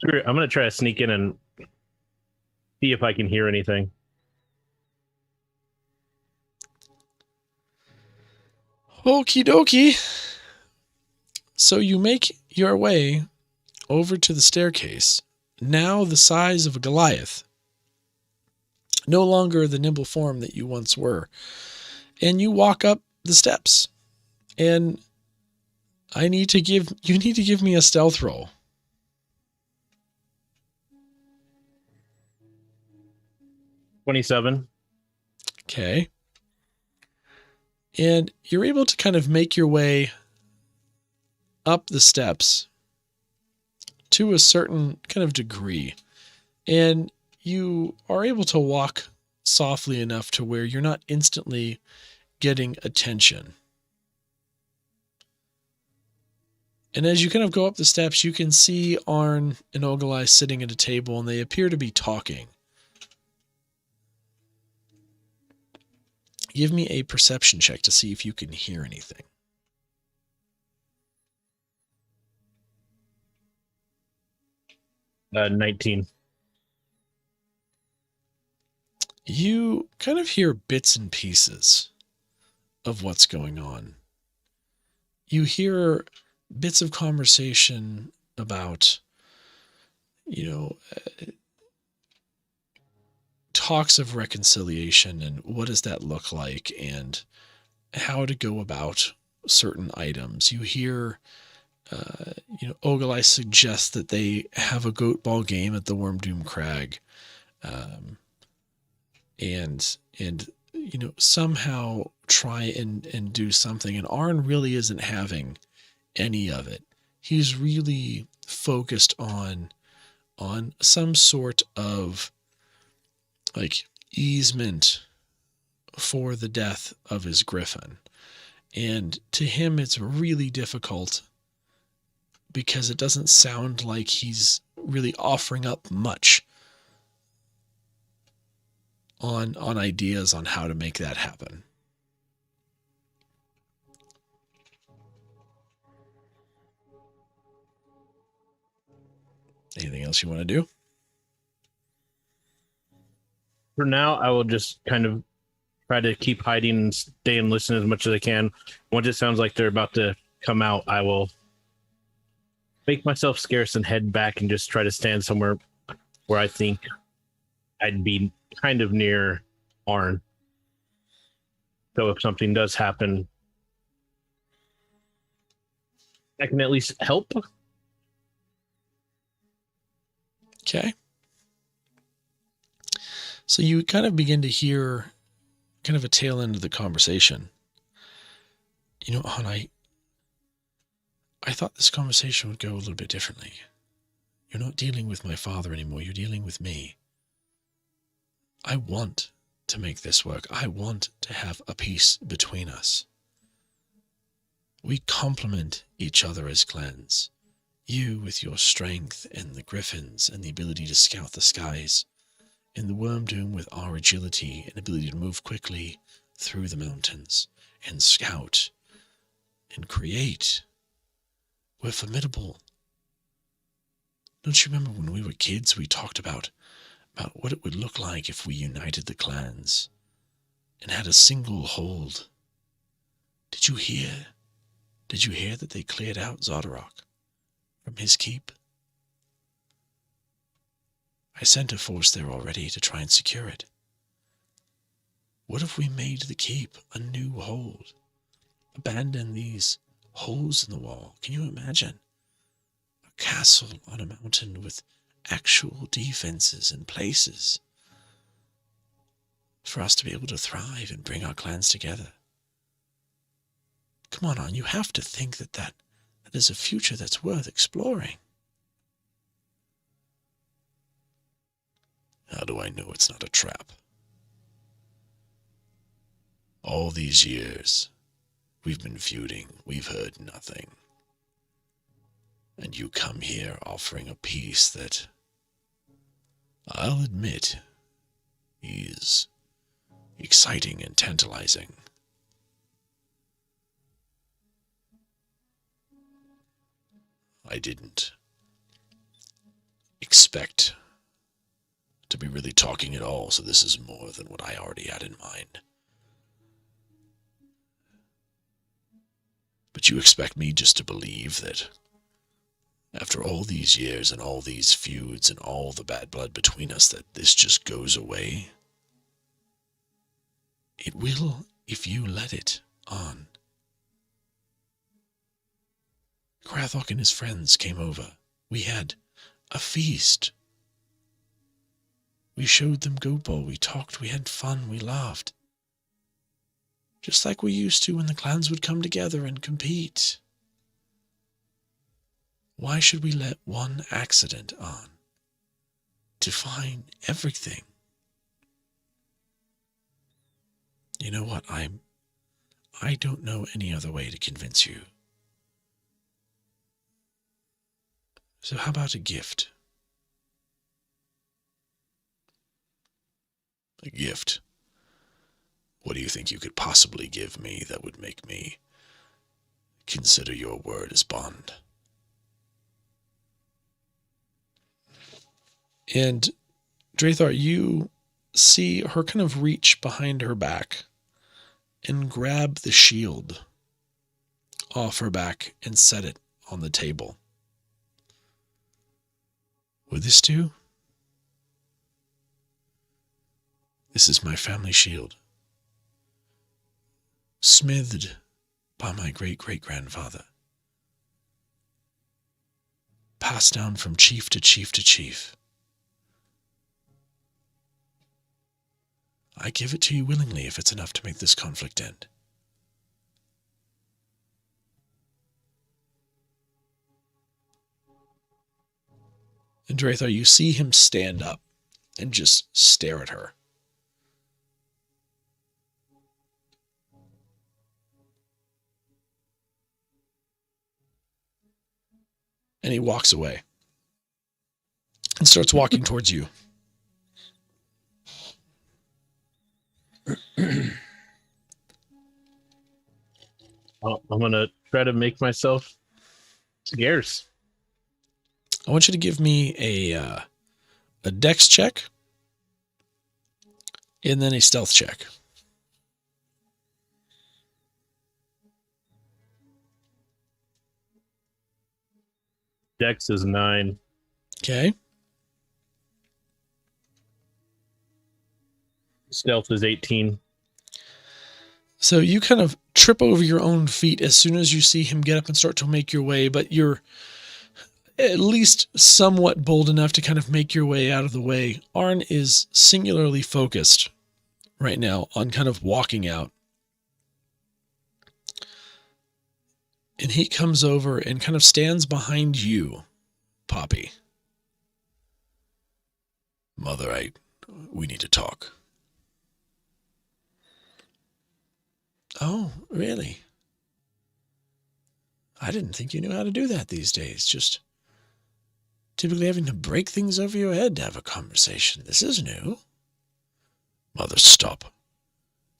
Screw it. I'm going to try to sneak in and see if I can hear anything. Okie dokie. So you make your way over to the staircase, now the size of a Goliath. No longer the nimble form that you once were. And you walk up the steps. And you need to give me a stealth roll. 27. Okay. And you're able to kind of make your way up the steps to a certain kind of degree. And you are able to walk softly enough to where you're not instantly getting attention. And as you kind of go up the steps, you can see Arn and Ogalai sitting at a table, and they appear to be talking. Give me a perception check to see if you can hear anything. Uh, 19. You kind of hear bits and pieces of what's going on. You hear bits of conversation about, talks of reconciliation and what does that look like and how to go about certain items. You hear, Ogalai suggests that they have a goat ball game at the Wormdoom Crag. And somehow try and do something. And Arn really isn't having any of it. He's really focused on some sort of like easement for the death of his griffin. And to him, it's really difficult because it doesn't sound like he's really offering up much on ideas on how to make that happen. Anything else you want to do? For now, I will just kind of try to keep hiding and stay and listen as much as I can. Once it sounds like they're about to come out, I will make myself scarce and head back and just try to stand somewhere where I think I'd be kind of near Arn. So if something does happen, I can at least help. Okay. So you kind of begin to hear kind of a tail end of the conversation. Arn, I thought this conversation would go a little bit differently. You're not dealing with my father anymore. You're dealing with me. I want to make this work. I want to have a peace between us. We complement each other as clans. You with your strength and the griffins and the ability to scout the skies, and the Wormdoom with our agility and ability to move quickly through the mountains and scout and create. We're formidable. Don't you remember when we were kids, we talked about what it would look like if we united the clans and had a single hold? Did you hear? Did you hear that they cleared out Zodorok from his keep? I sent a force there already to try and secure it. What if we made the keep a new hold? Abandon these holes in the wall. Can you imagine? A castle on a mountain with actual defenses in places for us to be able to thrive and bring our clans together. Come on, you have to think that is a future that's worth exploring. How do I know it's not a trap? All these years, we've been feuding, we've heard nothing. And you come here offering a peace that, I'll admit, is exciting and tantalizing. I didn't expect to be really talking at all, so this is more than what I already had in mind. But you expect me just to believe that after all these years and all these feuds and all the bad blood between us, that this just goes away? It will if you let it on. Krathok and his friends came over. We had a feast. We showed them Goat Ball. We talked. We had fun. We laughed. Just like we used to when the clans would come together and compete. Why should we let one accident on define everything? You know what? I don't know any other way to convince you. So how about a gift? A gift? What do you think you could possibly give me that would make me consider your word as bond? And Drathar, you see her kind of reach behind her back and grab the shield off her back and set it on the table. Would this do? This is my family shield, smithed by my great-great-grandfather, passed down from chief to chief to chief. I give it to you willingly if it's enough to make this conflict end. And Drathar, you see him stand up and just stare at her. And he walks away and starts walking towards you. Well, I'm going to try to make myself scarce. I want you to give me a dex check and then a stealth check. Dex is 9. Okay. Stealth is 18. So you kind of trip over your own feet as soon as you see him get up and start to make your way, but you're at least somewhat bold enough to kind of make your way out of the way. Arn is singularly focused right now on kind of walking out. And he comes over and kind of stands behind you, Poppy. Mother, we need to talk. Oh, really? I didn't think you knew how to do that these days. Just typically having to break things over your head to have a conversation. This is new. Mother, stop.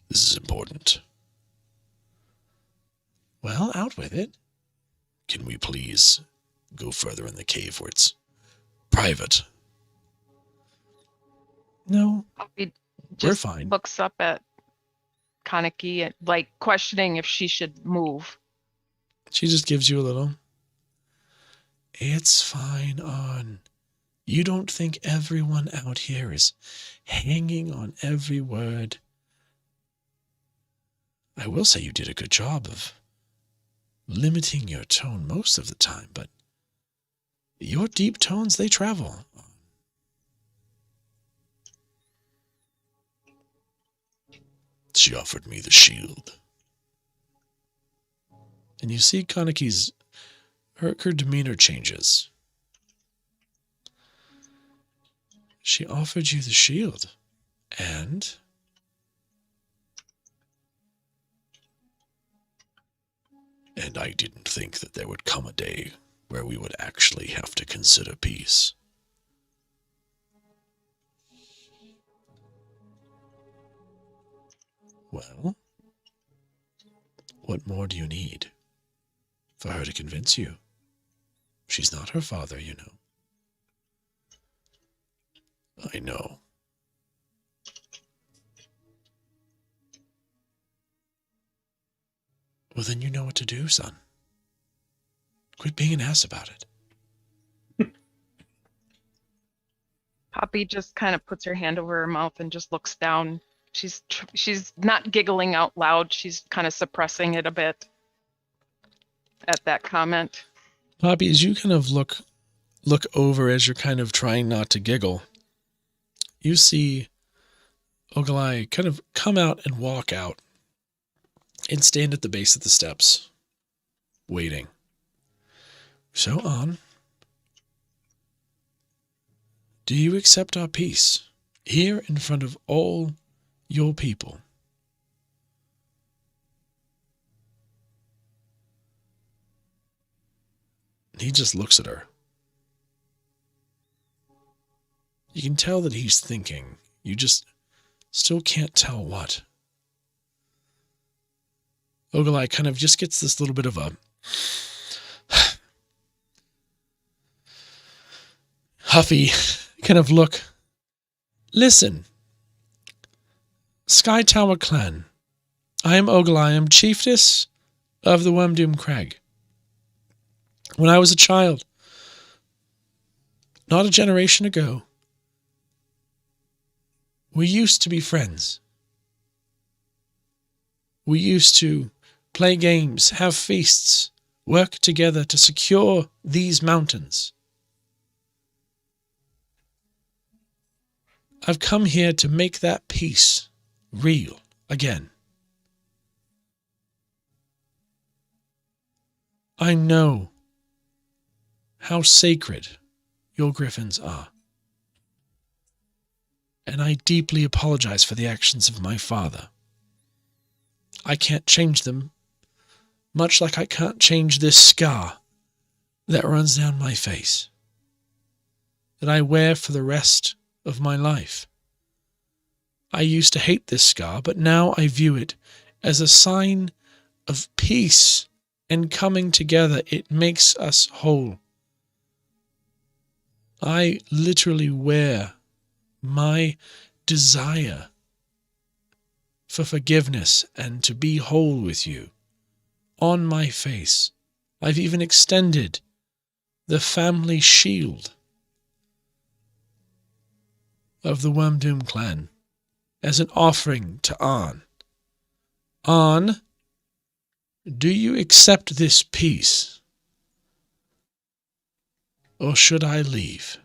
This is important. Well, out with it. Can we please go further in the cave where it's private? No, Poppy we're just fine. looks up at Kaneki and like questioning if she should move. She just gives you a little. It's fine, Arn. You don't think everyone out here is hanging on every word. I will say you did a good job of limiting your tone most of the time, but your deep tones, they travel. She offered me the shield. And you see Kaneki's, her demeanor changes. She offered you the shield, and I didn't think that there would come a day where we would actually have to consider peace. Well, what more do you need for her to convince you? She's He's not her father, you know. I know. Well, then you know what to do, son. Quit being an ass about it. Poppy just kind of puts her hand over her mouth and just looks down. She's not giggling out loud. She's kind of suppressing it a bit at that comment. Poppy, as you kind of look over as you're kind of trying not to giggle, you see Ogalai kind of come out and walk out and stand at the base of the steps, waiting. So on. Do you accept our peace here in front of all your people? He just looks at her. You can tell that he's thinking. You just still can't tell what. Ogalai kind of just gets this little bit of a huffy kind of look. Listen, Sky Tower Clan, I am Ogalai. I am chiefess of the Wormdoom Crag. When I was a child, not a generation ago, we used to be friends. We used to play games, have feasts, work together to secure these mountains. I've come here to make that peace real again. I know how sacred your griffins are. And I deeply apologize for the actions of my father. I can't change them, much like I can't change this scar that runs down my face, that I wear for the rest of my life. I used to hate this scar, but now I view it as a sign of peace and coming together. It makes us whole. I literally wear my desire for forgiveness and to be whole with you on my face. I've even extended the family shield of the Wormdoom clan as an offering to An. An, do you accept this peace? Or should I leave?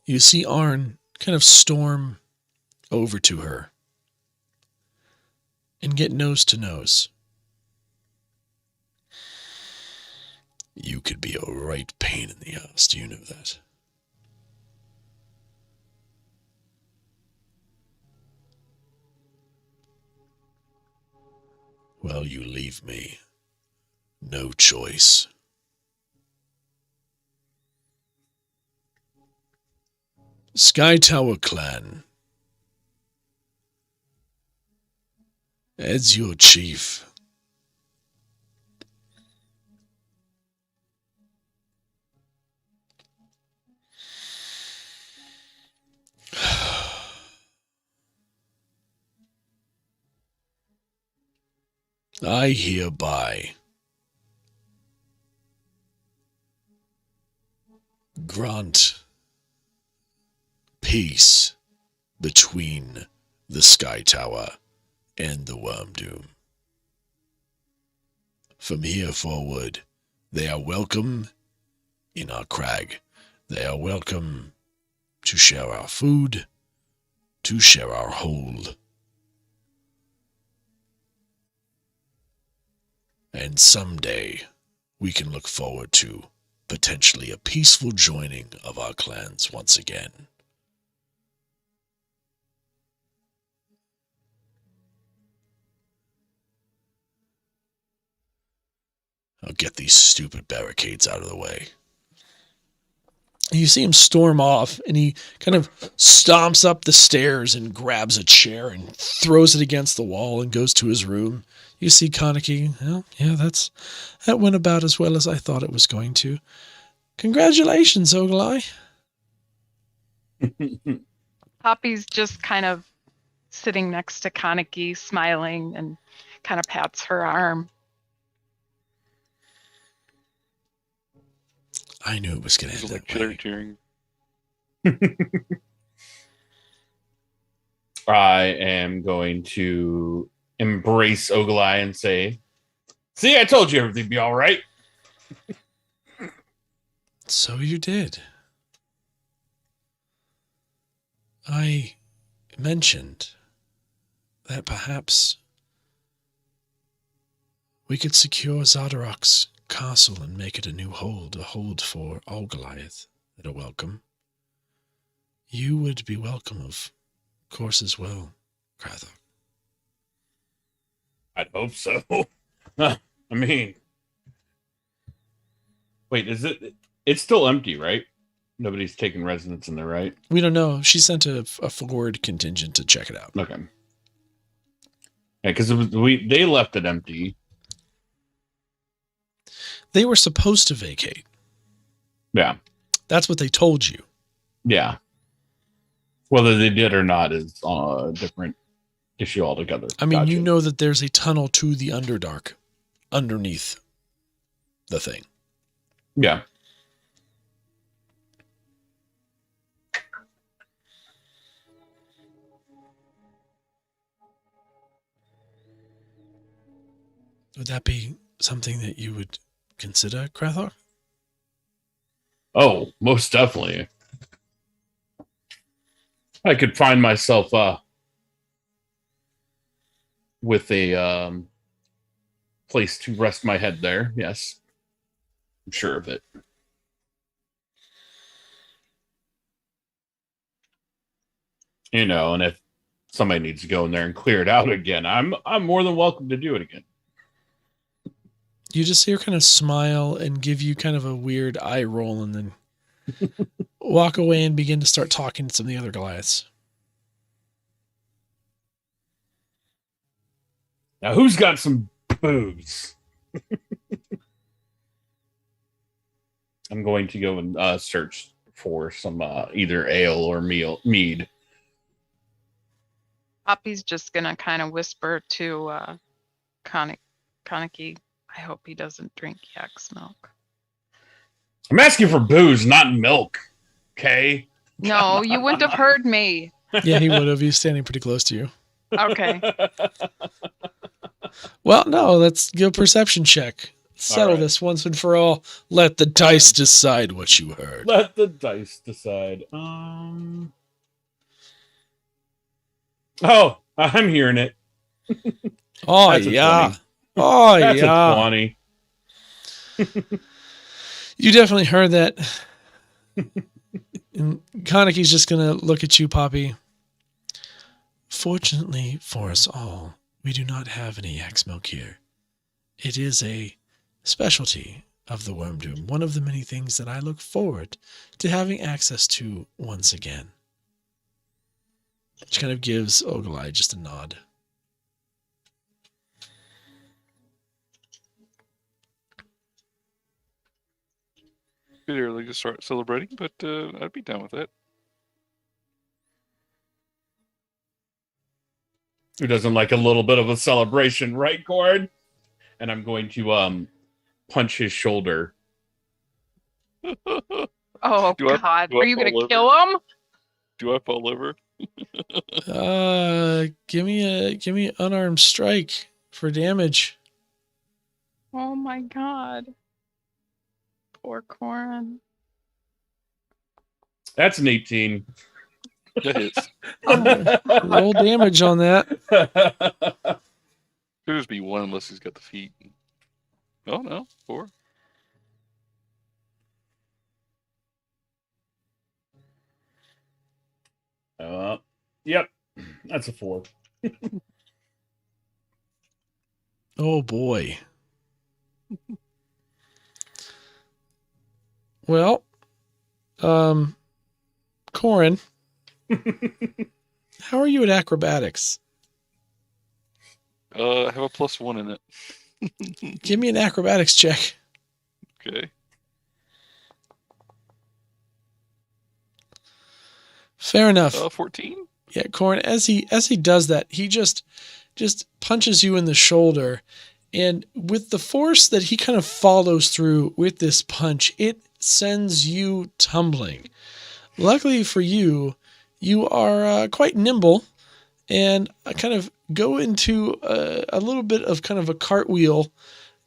You see Arn kind of storm over to her and get nose to nose. You could be a right pain in the ass, do you know that? Well, you leave me no choice. Sky Tower Clan, as your chief, I hereby grant peace between the Sky Tower and the Wormdoom. From here forward, they are welcome in our crag. They are welcome to share our food, to share our hold. And someday we can look forward to potentially a peaceful joining of our clans once again. I'll get these stupid barricades out of the way. And you see him storm off, and he kind of stomps up the stairs and grabs a chair and throws it against the wall and goes to his room. You see Kaneki. Well, yeah, that went about as well as I thought it was going to. Congratulations, Ogalai. Poppy's just kind of sitting next to Kaneki, smiling, and kind of pats her arm. I knew it was going to end that way. Cheering. I am going to embrace Ogalai and say, "See, I told you everything'd be all right." So you did. I mentioned that perhaps we could secure Zadarok's castle and make it a new hold, a hold for all Goliath at a welcome. You would be welcome, of course, as well, Krathok. I'd hope so. I mean, wait, is it? It's still empty, right? Nobody's taking residence in there, right? We don't know. She sent a forward contingent to check it out. Okay. Yeah, because they left it empty. They were supposed to vacate. Yeah. That's what they told you. Yeah. Whether they did or not is a different issue altogether. I mean, Gotcha. You know that there's a tunnel to the Underdark underneath the thing. Yeah. Would that be something that you would consider, Krathok? Oh, most definitely. I could find myself with a place to rest my head there. Yes. I'm sure of it. You know, and if somebody needs to go in there and clear it out again, I'm more than welcome to do it again. You just see her kind of smile and give you kind of a weird eye roll and then walk away and begin to start talking to some of the other Goliaths. Now, who's got some booze? I'm going to go and search for some either ale or mead. Poppy's just gonna kind of whisper to Kaneki, I hope he doesn't drink yak's milk. I'm asking for booze, not milk. Okay? No, you wouldn't have heard me. Yeah, he would have. He's standing pretty close to you. Okay. Well, no, let's give a perception check. Settle right. this once and for all. Let the dice decide what you heard. Let the dice decide. Oh, I'm hearing it. Oh, That's a yeah. 20. Oh, That's yeah. a 20. You definitely heard that. And Kaneki's just going to look at you, Poppy. Fortunately for us all, we do not have any yak's milk here. It is a specialty of the Worm Doom, one of the many things that I look forward to having access to once again. She kind of gives Ogalai just a nod. Bit early to start celebrating, but I'd be down with that. Who doesn't like a little bit of a celebration, right, Gord? And I'm going to punch his shoulder. Oh, Do I- God. do I Are you going fall to kill him? Do I fall over? Give me unarmed strike for damage. Oh, my God. Poor Corin. That's an 18. That hits. Roll damage on that. Could just be one unless he's got the feet. Oh no, 4. Yep. That's a 4. Oh boy. Well, Corin, how are you at acrobatics? I have a +1 in it. Give me an acrobatics check. Okay. Fair enough. 14. Yeah, Corin, as he does that, he just punches you in the shoulder, and with the force that he kind of follows through with this punch, it sends you tumbling. Luckily for you, you are quite nimble and kind of go into a little bit of kind of a cartwheel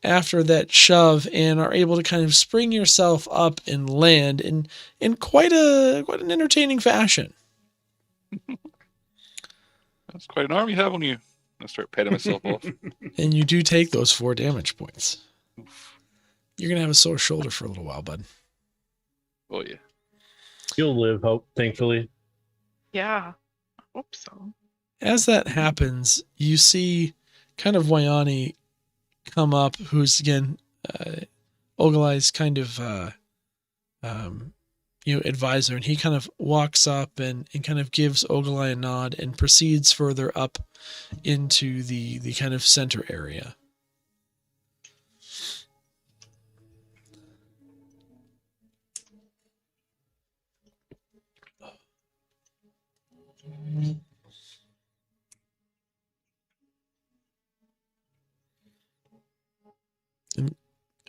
after that shove and are able to kind of spring yourself up and land in quite an entertaining fashion. That's quite an arm you have on you. I'll start patting myself off. And you do take those 4 damage points. You're going to have a sore shoulder for a little while, bud. Oh, yeah. You'll live, hope, thankfully. Yeah. I hope so. As that happens, you see kind of Wyani come up, who's again Ogilai's kind of advisor, and he kind of walks up and kind of gives Ogilai a nod and proceeds further up into the kind of center area.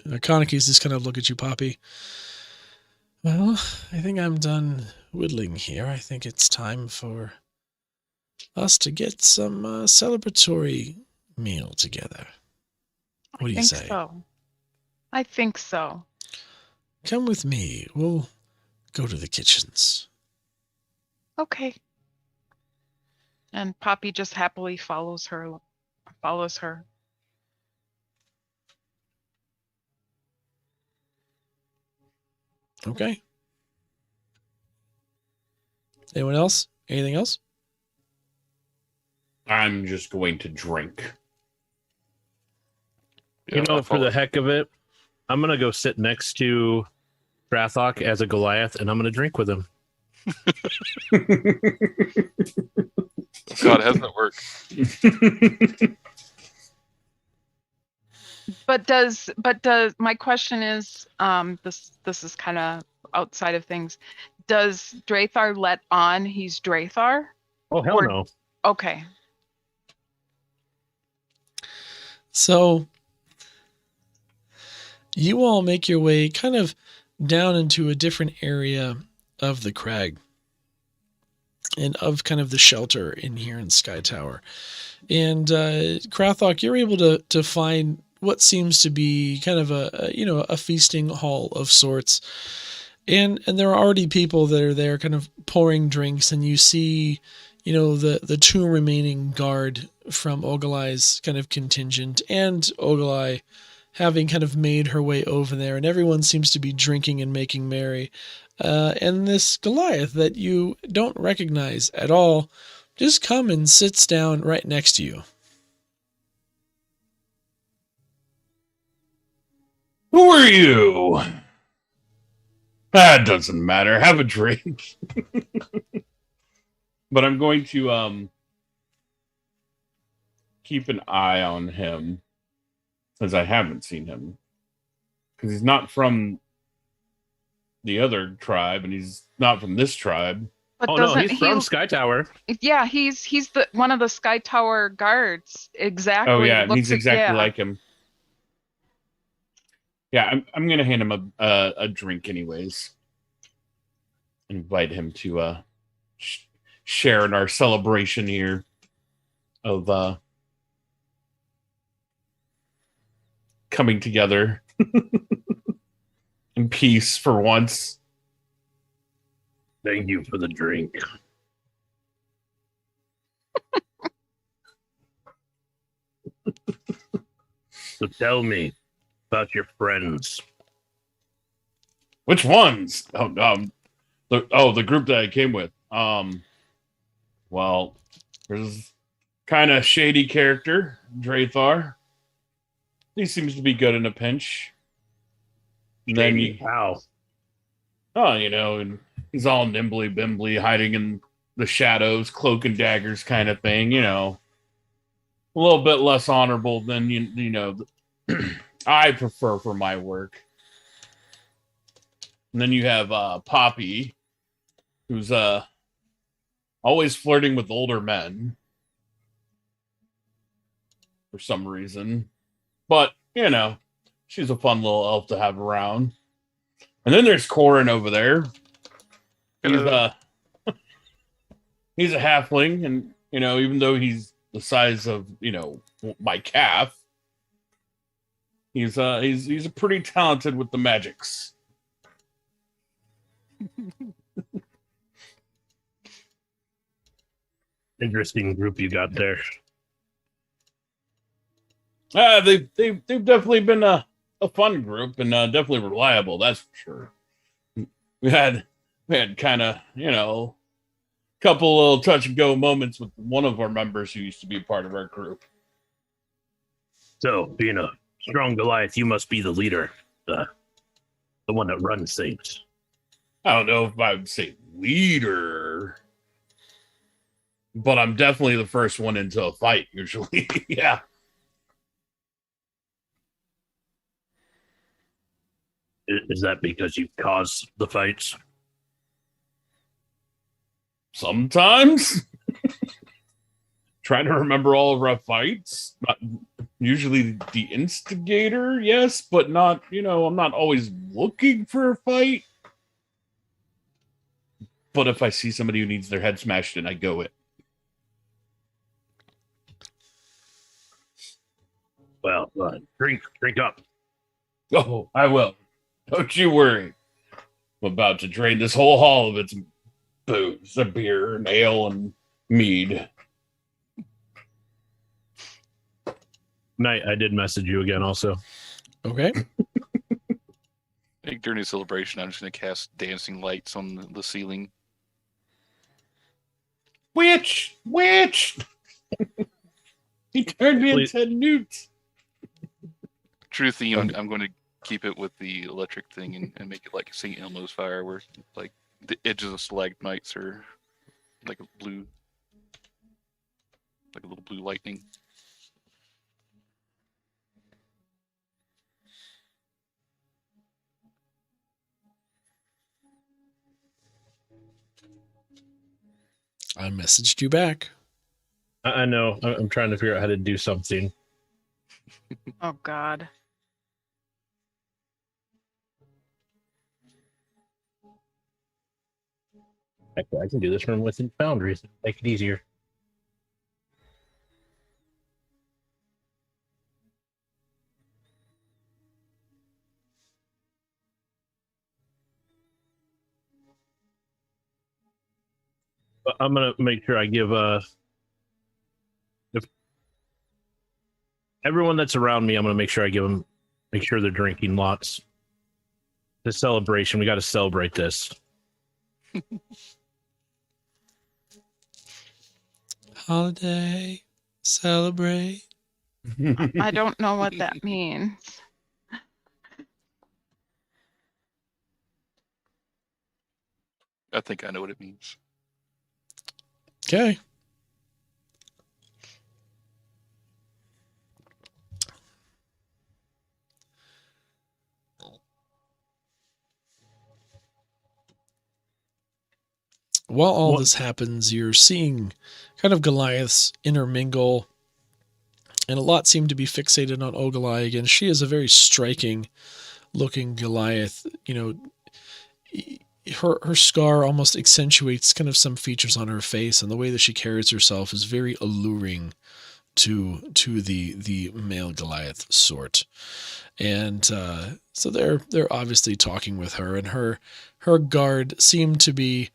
And Konniki's just kind of look at you, Poppy. Well, I think I'm done whittling here. I think it's time for us to get some celebratory meal together. What do you say? So. I think so. Come with me. We'll go to the kitchens. Okay. And Poppy just happily follows her. Okay. Anyone else? Anything else? I'm just going to drink. You know, for the heck of it, I'm going to go sit next to Rathok as a Goliath, and I'm going to drink with him. God, how does that work? But my question is, this is kind of outside of things. Does Drathar let on he's Drathar? Oh, hell no. Okay. So you all make your way kind of down into a different area of the crag and of kind of the shelter in here in Sky Tower. And Krathok, you're able to find what seems to be kind of a feasting hall of sorts. And there are already people that are there kind of pouring drinks, and you see, the 2 remaining guard from Ogilai's kind of contingent and Ogilai having kind of made her way over there, and everyone seems to be drinking and making merry. And this Goliath that you don't recognize at all just come and sits down right next to you. Who are you? That doesn't matter. Have a drink. But I'm going to keep an eye on him, as I haven't seen him. Because he's not from the other tribe, and he's not from this tribe. But Oh, no, he's from Sky Tower. Yeah, he's the one of the Sky Tower guards. Exactly. Oh, yeah, Looks he's exactly yeah. like him. Yeah, I'm going to hand him a drink anyways. Invite him to share in our celebration here of coming together in peace for once. Thank you for the drink. So tell me about your friends. Which ones? The group that I came with. Well, there's kind of shady character, Drathar. He seems to be good in a pinch. And then Wow. oh, and he's all nimbly bimbly, hiding in the shadows, cloak and daggers kind of thing, a little bit less honorable than I prefer for my work. And then you have Poppy, who's always flirting with older men for some reason. But, she's a fun little elf to have around. And then there's Corin over there. He's a halfling, and even though he's the size of my calf, he's a pretty talented with the magics. Interesting group you got there. They've definitely been a fun group and definitely reliable. That's for sure. We had kind of couple little touch and go moments with one of our members who used to be part of our group. So, being a strong Goliath, you must be the leader, the one that runs things. I don't know if I would say leader, but I'm definitely the first one into a fight usually. Yeah. Is that because you caused the fights? Sometimes. Trying to remember all of our fights. Not usually the instigator, yes, but not, I'm not always looking for a fight. But if I see somebody who needs their head smashed in, I go it. Well, drink up. Oh, I will. Don't you worry. I'm about to drain this whole hall of its booze, a beer, and ale, and mead. Night, I did message you again also. Okay. I think during the celebration, I'm just going to cast dancing lights on the ceiling. Witch! He turned me into Newt. True theme, I'm going to keep it with the electric thing and make it like St. Elmo's fire, where like the edges of stalagmites are like a little blue lightning. I messaged you back. I know. I'm trying to figure out how to do something. Oh, God. Actually, I can do this from within boundaries. Make it easier. But I'm gonna make sure I give if everyone that's around me, I'm gonna make sure I give them, make sure they're drinking lots. The celebration, we got to celebrate this. Holiday, celebrate. I don't know what that means. I think I know what it means. Okay. While all this happens, you're seeing kind of Goliaths intermingle, and a lot seem to be fixated on Ogilai again. She is a very striking looking Goliath. Her scar almost accentuates kind of some features on her face, and the way that she carries herself is very alluring to the male Goliath sort. And so they're obviously talking with her, and her guard seem to be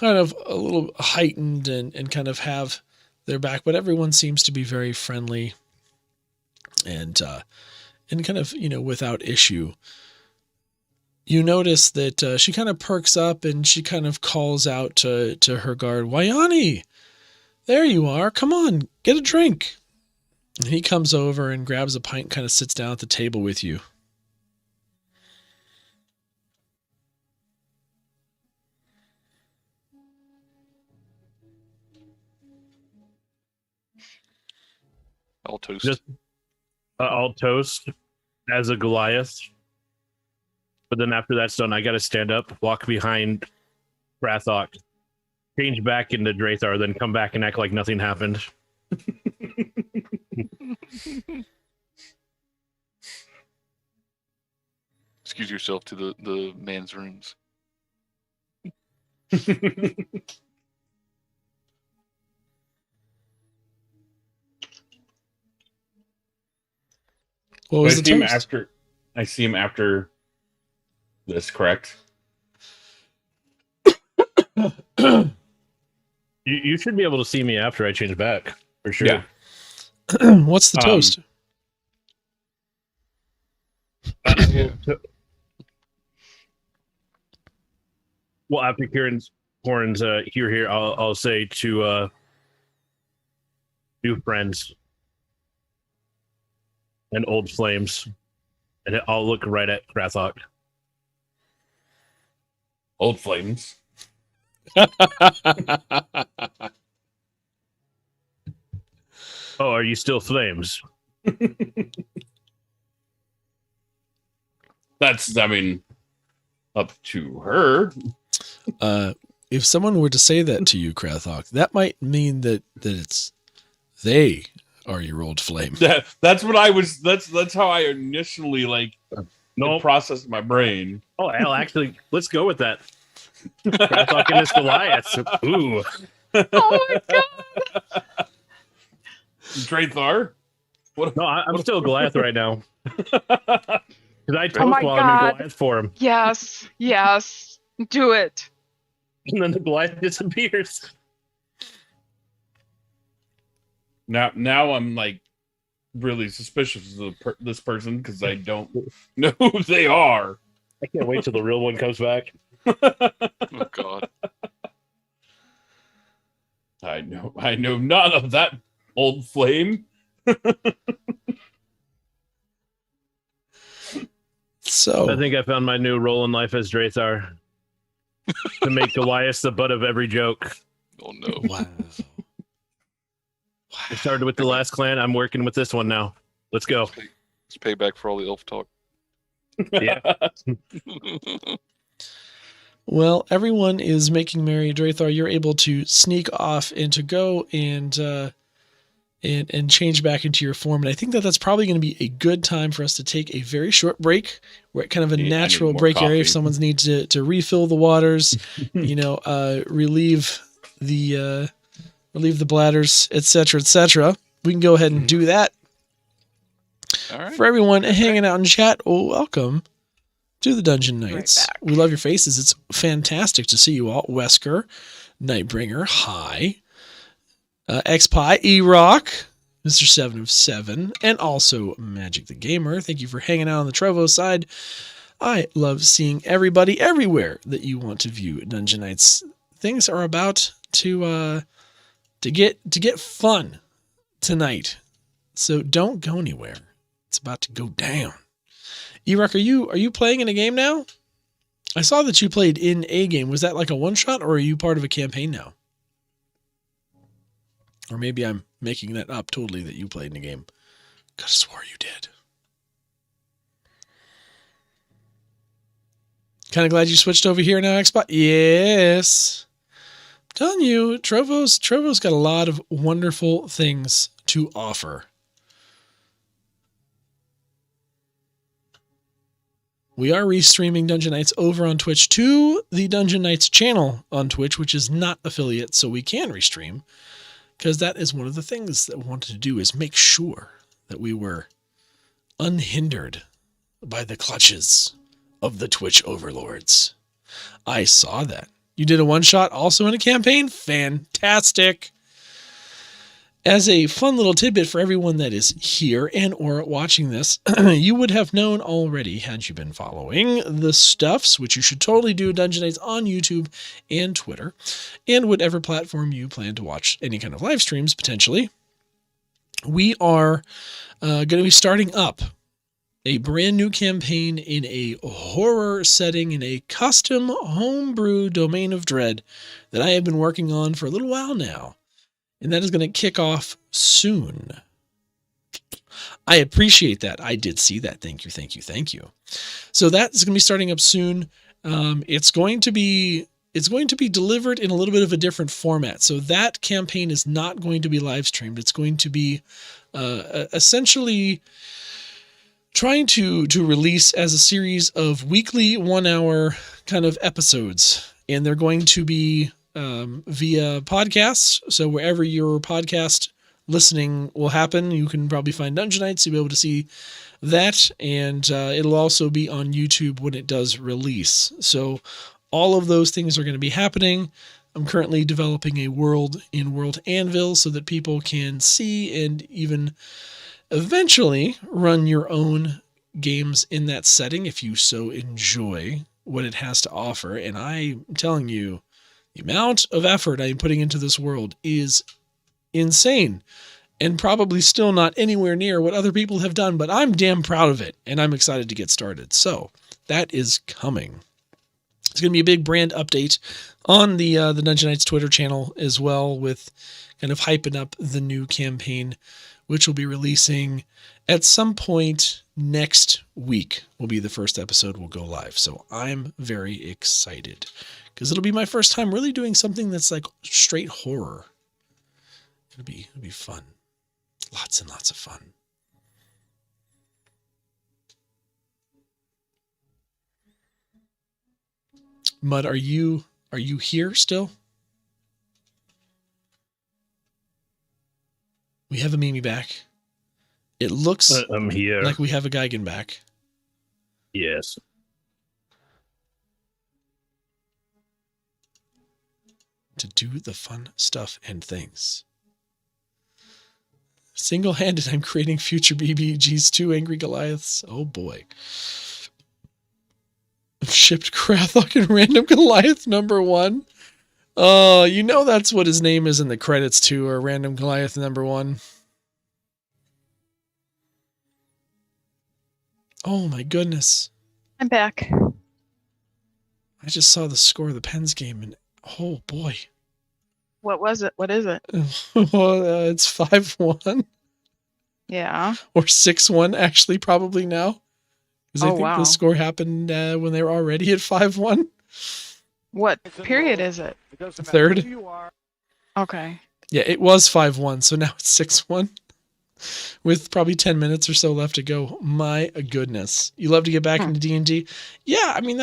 kind of a little heightened and kind of have their back, but everyone seems to be very friendly and kind of, without issue. You notice that she kind of perks up and she kind of calls out to her guard, Wayani, There you are. Come on, get a drink. And he comes over and grabs a pint, kind of sits down at the table with you. I'll toast. I'll toast as a Goliath. But then after that's done, I got to stand up, walk behind Rathok, change back into Drathar, then come back and act like nothing happened. Excuse yourself to the man's rooms. What was I the see him toast? after. I see him after this, correct? You should be able to see me after I change back, for sure. Yeah. What's the toast? Well, after Kieran's horns here, I'll say to new friends and old flames, and I'll look right at Rathok. Old flames. Oh, are you still flames? That's, I mean, up to her. If someone were to say that to you, Krathok, that might mean that it's they are your old flame. That's what I was. That's how I initially No. processed my brain. Oh, hell, actually, let's go with that. Rathok and his Goliath. Ooh. Oh my god! Drathar. What? No, I'm still Goliath right now. Because I toast my while I'm in God. Goliath form. Yes, yes, do it. And then the Goliath disappears. Now I'm like really suspicious of this person because I don't know who they are. I can't wait till the real one comes back. Oh God. I know none of that old flame. So I think I found my new role in life as Drathar. To make Goliath the butt of every joke. Oh no. wow. I started with the last clan. I'm working with this one now. Let's go. It's payback for all the elf talk. Yeah. Well, everyone is making merry. Drathar, you're able to sneak off and to go and change back into your form. And I think that's probably going to be a good time for us to take a very short break. We're at kind of a Yeah, I need natural more break area if coffee. someone's need to refill the waters, relieve the bladders, etc., etc. We can go ahead and do that. All right. For everyone hanging out in chat, welcome to the Dungeon Right Nytes. back. We love your faces. It's fantastic to see you all. Wesker, Nightbringer, hi. Xpie, E-Rock, Mr. 7 of 7, and also Magic the Gamer. Thank you for hanging out on the Trovo side. I love seeing everybody everywhere that you want to view Dungeon Nytes. Things are about to get fun tonight. So don't go anywhere. It's about to go down. E-Rock, are you playing in a game now? I saw that you played in a game. Was that like a one-shot, or are you part of a campaign now? Or maybe I'm making that up totally that you played in a game. Could have swore you did. Kind of glad you switched over here now, Xbox. Yes. I'm telling you, Trovo's got a lot of wonderful things to offer. We are restreaming Dungeon Nytes over on Twitch to the Dungeon Nytes channel on Twitch, which is not affiliate, so we can restream. Because that is one of the things that we wanted to do, is make sure that we were unhindered by the clutches of the Twitch overlords. I saw that. You did a one-shot also in a campaign? Fantastic. As a fun little tidbit for everyone that is here and or watching this, you would have known already had you been following the stuffs, which you should totally do, Dungeon Nytes on YouTube and Twitter, and whatever platform you plan to watch any kind of live streams potentially. We are going to be starting up a brand new campaign in a horror setting in a custom homebrew Domain of Dread that I have been working on for a little while now. And that is going to kick off soon. I appreciate that. I did see that. Thank you, thank you, thank you. So that is going to be starting up soon. It's going to be delivered in a little bit of a different format. So that campaign is not going to be live streamed. It's going to be essentially trying to release as a series of weekly 1 hour kind of episodes. And they're going to be via podcasts. So wherever your podcast listening will happen, you can probably find Dungeon Nytes. You'll be able to see that. And it'll also be on YouTube when it does release. So all of those things are going to be happening. I'm currently developing a world in World Anvil so that people can see and even eventually run your own games in that setting if you so enjoy what it has to offer. And I'm telling you, the amount of effort I'm putting into this world is insane and probably still not anywhere near what other people have done, but I'm damn proud of it and I'm excited to get started. So that is coming. It's going to be a big brand update on the Dungeon Nytes Twitter channel as well, with kind of hyping up the new campaign, which will be releasing at some point next week. Will be the first episode will go live. So I'm very excited because it'll be my first time really doing something that's like straight horror. It'll be fun. Lots and lots of fun. Mud, are you here still? We have a Mimi back. It looks I'm here. like we have a Geigen back. Yes. To do the fun stuff and things. Single-handed, I'm creating future BBGs 2 Angry Goliaths. Oh boy. I've shipped Krathok and Random Goliath #1. Oh, you know that's what his name is in the credits too, or Random Goliath #1. Oh my goodness. I'm back. I just saw the score of the Pens game and oh boy. What was it? What is it? It's 5-1 Yeah. or 6-1 actually probably now. Because I think wow. the score happened when they were already at 5-1. What period is it? Third. Okay. Yeah, it was 5-1, so now it's 6-1. With probably 10 minutes or so left to go. My goodness. You love to get back into D&D? Yeah, I mean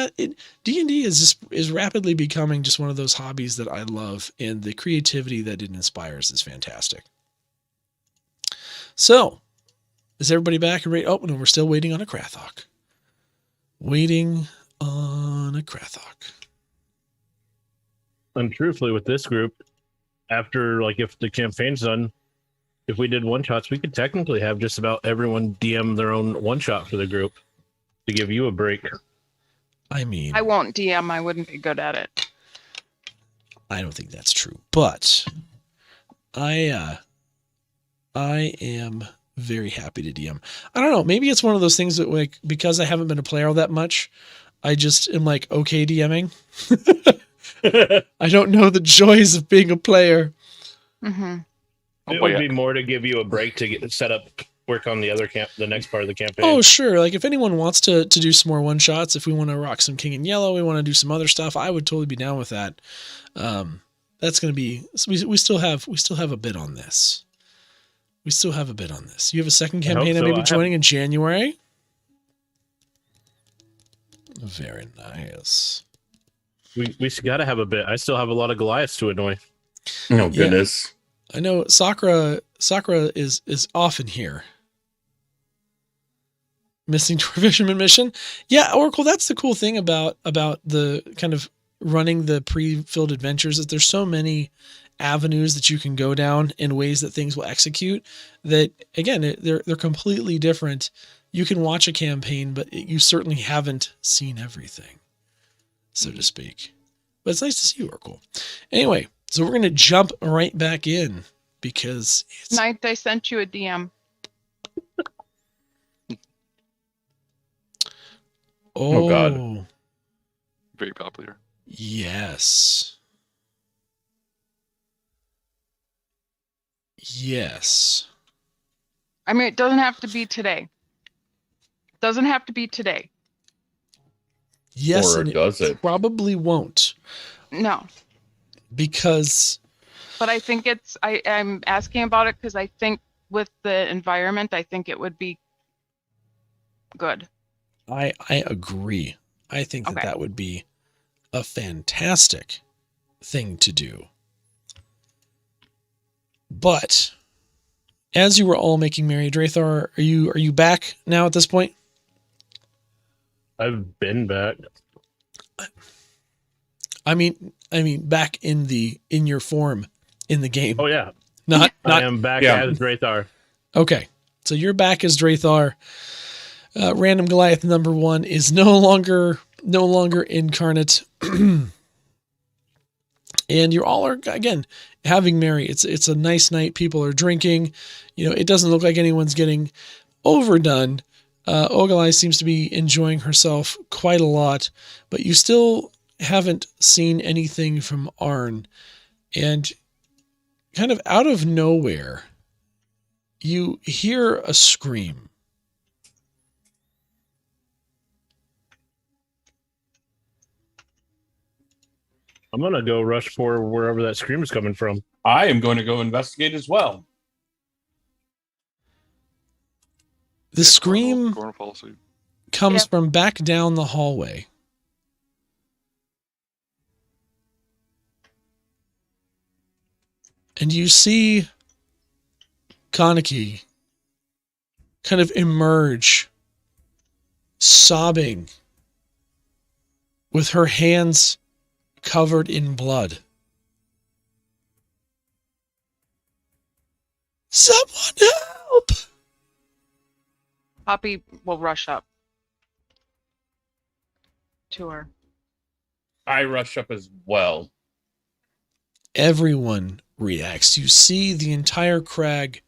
D&D is rapidly becoming just one of those hobbies that I love, and the creativity that it inspires is fantastic. So, is everybody back and ready? Oh, no, we're still waiting on a Krathok. Waiting on a Krathok. And truthfully, with this group, after, like, if the campaign's done, if we did one-shots, we could technically have just about everyone DM their own one-shot for the group to give you a break. I mean, I won't DM. I wouldn't be good at it. I don't think that's true, but I am very happy to DM. I don't know. Maybe it's one of those things that, like, because I haven't been a player all that much, I just am like, okay, DMing. I don't know the joys of being a player. Mm-hmm. It would be more to give you a break to get set up, work on the next part of the campaign. Oh, sure. Like if anyone wants to do some more one shots, if we want to rock some King in Yellow, we want to do some other stuff, I would totally be down with that. That's going to be, we still have a bit on this. We still have a bit on this. You have a second campaign I may be joining in January. Very nice. We got to have a bit. I still have a lot of Goliaths to annoy. Oh goodness. Yeah. I know Sakura is often here. Missing Dwarf Fisherman mission. Yeah, Oracle, that's the cool thing about the kind of running the pre-filled adventures that there's so many avenues that you can go down in ways that things will execute that, again, they're completely different. You can watch a campaign, but you certainly haven't seen everything, so to speak. But it's nice to see you, Oracle. Anyway, so we're going to jump right back in because it's... Night, I sent you a DM. Oh, God. Very popular. Yes. Yes. I mean, it doesn't have to be today. Doesn't have to be today. Yes, Or and does it? probably won't. No. Because... But I think I'm asking about it because I think with the environment, I think it would be good. I agree. I think that Okay. that would be a fantastic thing to do. But as you were all making merry, Drathar, are you back now at this point? I've been back. I mean back in your form in the game. Oh yeah, Not I am back Yeah. as Drathar. okay. So you're back as Drathar. Random Goliath number 1 is no longer incarnate. And you all are, again, having merry. It's a nice night. People are drinking. It doesn't look like anyone's getting overdone. Ogalai seems to be enjoying herself quite a lot, but you still haven't seen anything from Arn. And kind of out of nowhere, you hear a scream. I'm gonna go rush for wherever that scream is coming from. I am going to go investigate as well. The scream Gorn will follow suit. comes Yep. from back down the hallway. And you see Kaneki kind of emerge, sobbing, with her hands covered in blood. Someone help! Poppy will rush up to her. I rush up as well. Everyone reacts. You see the entire crag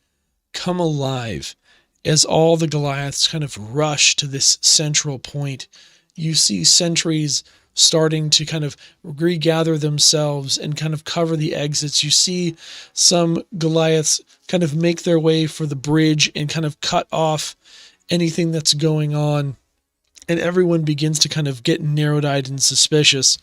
come alive as all the Goliaths kind of rush to this central point. You see sentries starting to kind of regather themselves and kind of cover the exits. You see some Goliaths kind of make their way for the bridge and kind of cut off anything that's going on. And everyone begins to kind of get narrowed-eyed and suspicious.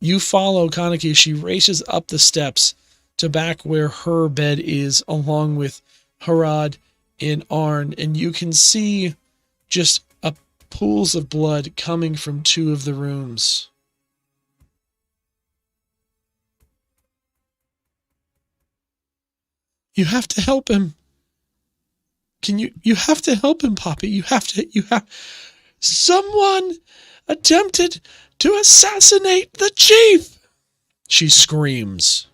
You follow Kaneki. She races up the steps to back where her bed is, along with Harad and Arn. And you can see just pools of blood coming from 2 of the rooms. You have to help him. You have to help him, Poppy. You have. Someone attempted to assassinate the chief, she screams.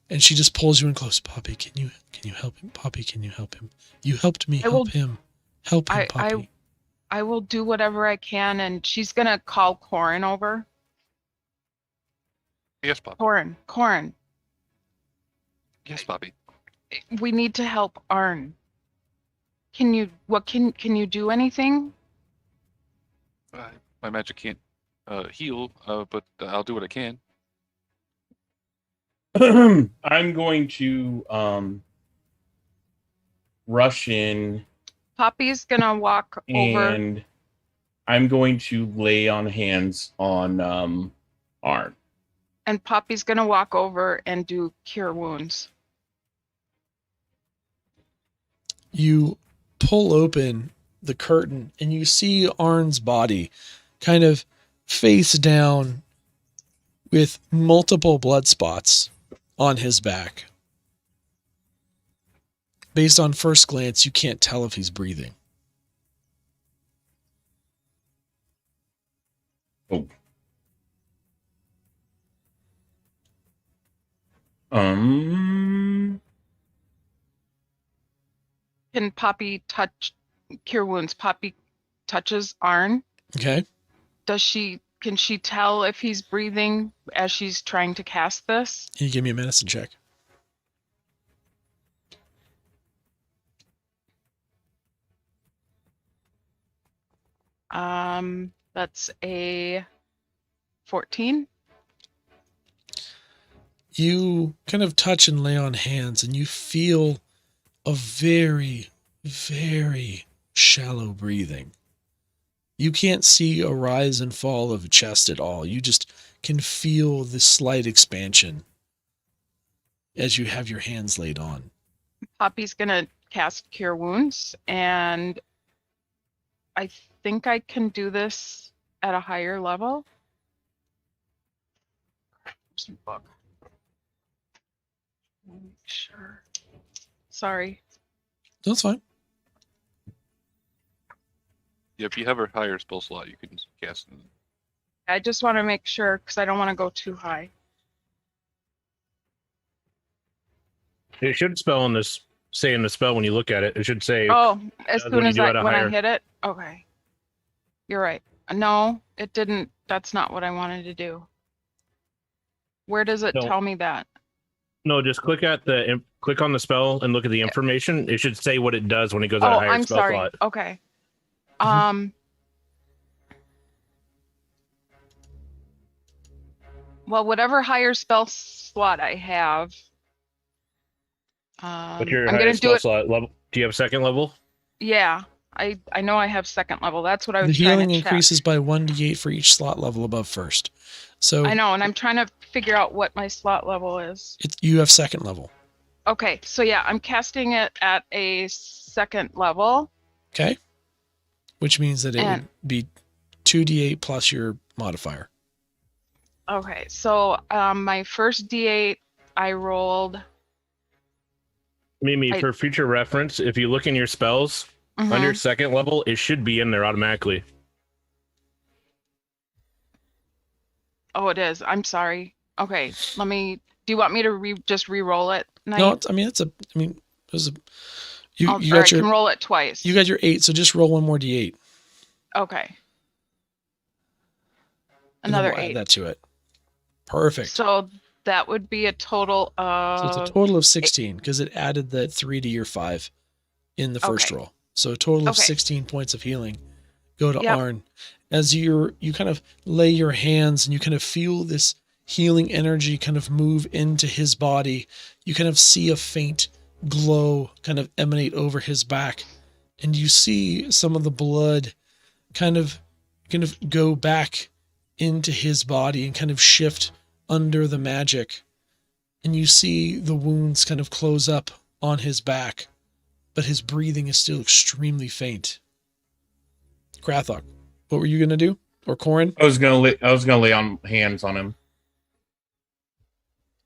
And she just pulls you in close. Poppy, can you help him? Poppy, can you help him? You helped me help him. Help him, Poppy. I will do whatever I can, and she's gonna call Corin over. Yes, Poppy. Corin, Yes, Poppy. we need to help Arn. Can you do anything? My magic can't heal, but I'll do what I can. I'm going to rush in Poppy's gonna walk over. and I'm going to lay on hands on Arn. And Poppy's gonna walk over and do cure wounds. You pull open the curtain and you see Arn's body kind of face down with multiple blood spots on his back. Based on first glance, you can't tell if he's breathing. Oh. Um. Can Poppy cure wounds? Poppy touches Arn. Okay. Can she tell if he's breathing as she's trying to cast this? Can you give me a medicine check? That's a 14. You kind of touch and lay on hands, and you feel a very, very shallow breathing. You can't see a rise and fall of a chest at all. You just can feel the slight expansion as you have your hands laid on. Poppy's gonna cast Cure Wounds, and I think I can do this at a higher level. Where's my book? Let me make sure. Sorry. That's fine. Yeah, if you have a higher spell slot, you can cast it. I just want to make sure because I don't want to go too high. It should spell in this, say in the spell when you look at it. It should say. Oh, as when soon you as do it at a when I higher- hit it? Okay. You're right. No, it didn't. That's not what I wanted to do. Where does it No. tell me that? No, just click on the spell and look at the information. It should say what it does when it goes at Oh, a higher I'm spell sorry. slot. Okay. Mhm. Well, whatever higher spell slot I have, What's your I'm gonna highest do spell it. slot level? Do you have second level? Yeah, I know I have second level. That's what I The was trying healing to check. increases by 1d8 for each slot level above first. So I know, and I'm trying to figure out what my slot level is. you have second level. Okay, so yeah, I'm casting it at a second level. Okay. Which means that it And- would be 2d8 plus your modifier. Okay, so my first D8 I rolled. Mimi, I- for future reference, if you look in your spells, on your second level, it should be in there automatically. Oh, it is. I'm sorry. Okay, let me. Do you want me to just re-roll it? No, it's, I mean it's a. I mean, there's a. You Or got I can your roll it twice. you got your 8, so just roll one more d8. Okay. And then Another we'll add 8. that to it. Perfect. So that would be a total So of. it's a total of 16 because it added that 3 to your 5 in the first Okay. roll. So a total of Okay. 16 points of healing go to Yep. Arn. As you kind of lay your hands and you kind of feel this healing energy kind of move into his body, you kind of see a faint glow kind of emanate over his back, and you see some of the blood kind of go back into his body and kind of shift under the magic. And you see the wounds kind of close up on his back, but his breathing is still extremely faint. Krathok, what were you gonna do? Or Corin? I was gonna lay on hands on him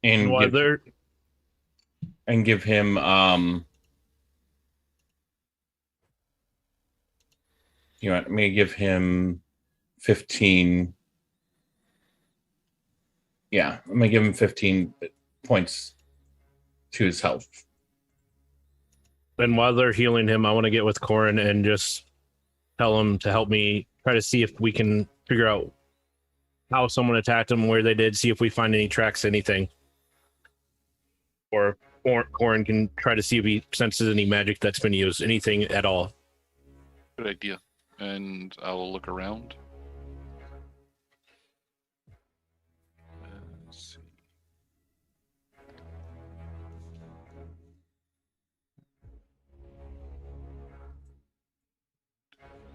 and While they're give him you want me to give him 15. Yeah, I'm gonna give him 15 points to his health. and while they're healing him, I want to get with Corin and just tell him to help me try to see if we can figure out how someone attacked him, where they did, see if we find any tracks, anything. Or Corin can try to see if he senses any magic that's been used, anything at all. Good idea. And I'll look around. Let's see.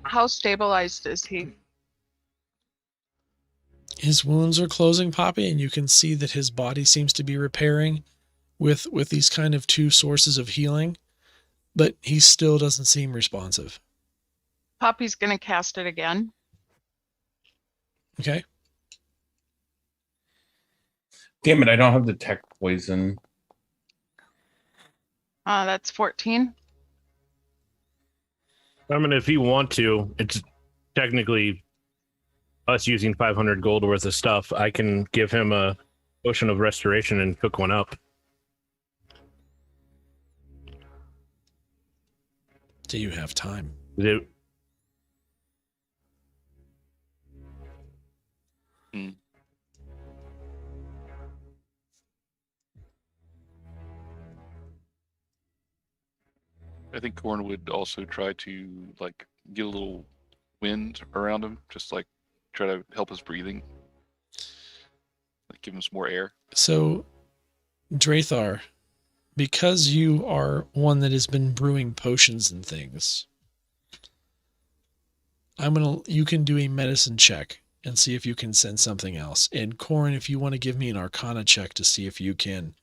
How stabilized is he? His wounds are closing, Poppy, and you can see that his body seems to be repairing with these kind of 2 sources of healing, but he still doesn't seem responsive. Poppy's gonna cast it again. Okay. Damn it, I don't have detect poison. That's 14. I mean, if you want to, it's technically us using 500 gold worth of stuff. I can give him a potion of restoration and cook one up. Do you have time? It- I think Corn would also try to like get a little wind around him, just like try to help his breathing, like give him some more air. So, Drathar, because you are one that has been brewing potions and things, you can do a medicine check and see if you can sense something else. And Corn, if you want to give me an Arcana check to see if you can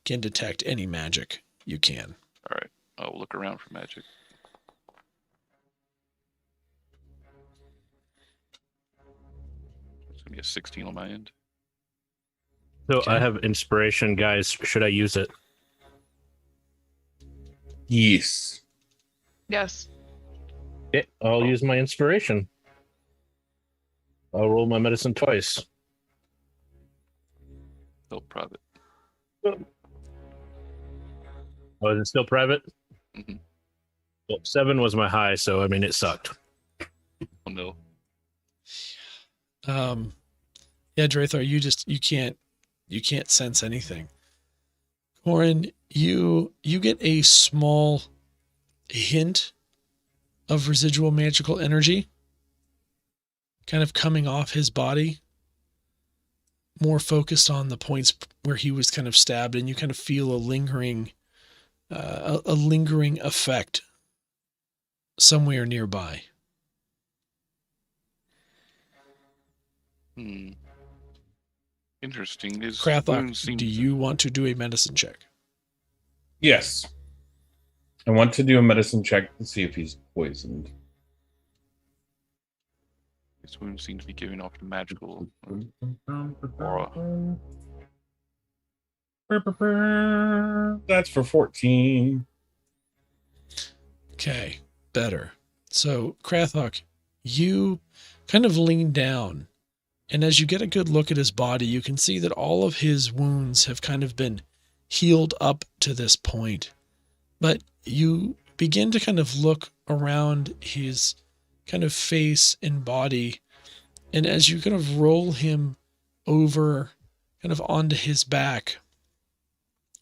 detect any magic, you can. All right, I'll look around for magic. It's gonna be a 16 on my end. So Okay. I have inspiration, guys. Should I use it? Yes. Yes. Yeah, I'll use my inspiration. I'll roll my medicine twice. Oh, private. Oh, is it still private? hmm Well, 7 was my high, so I mean it sucked. Oh no. Yeah, Drathar, you can't sense anything. Corin, you get a small hint of residual magical energy kind of coming off his body, more focused on the points where he was kind of stabbed, and you kind of feel a lingering effect somewhere nearby. Interesting. His Krathok, wounds seem do you want to do a medicine check? Yes. I want to do a medicine check to see if he's poisoned. His wounds seem to be giving off the magical aura. That's for 14. Okay, better. So, Krathok, you kind of lean down, and as you get a good look at his body, you can see that all of his wounds have kind of been healed up to this point. But you begin to kind of look around his kind of face and body, and as you kind of roll him over kind of onto his back,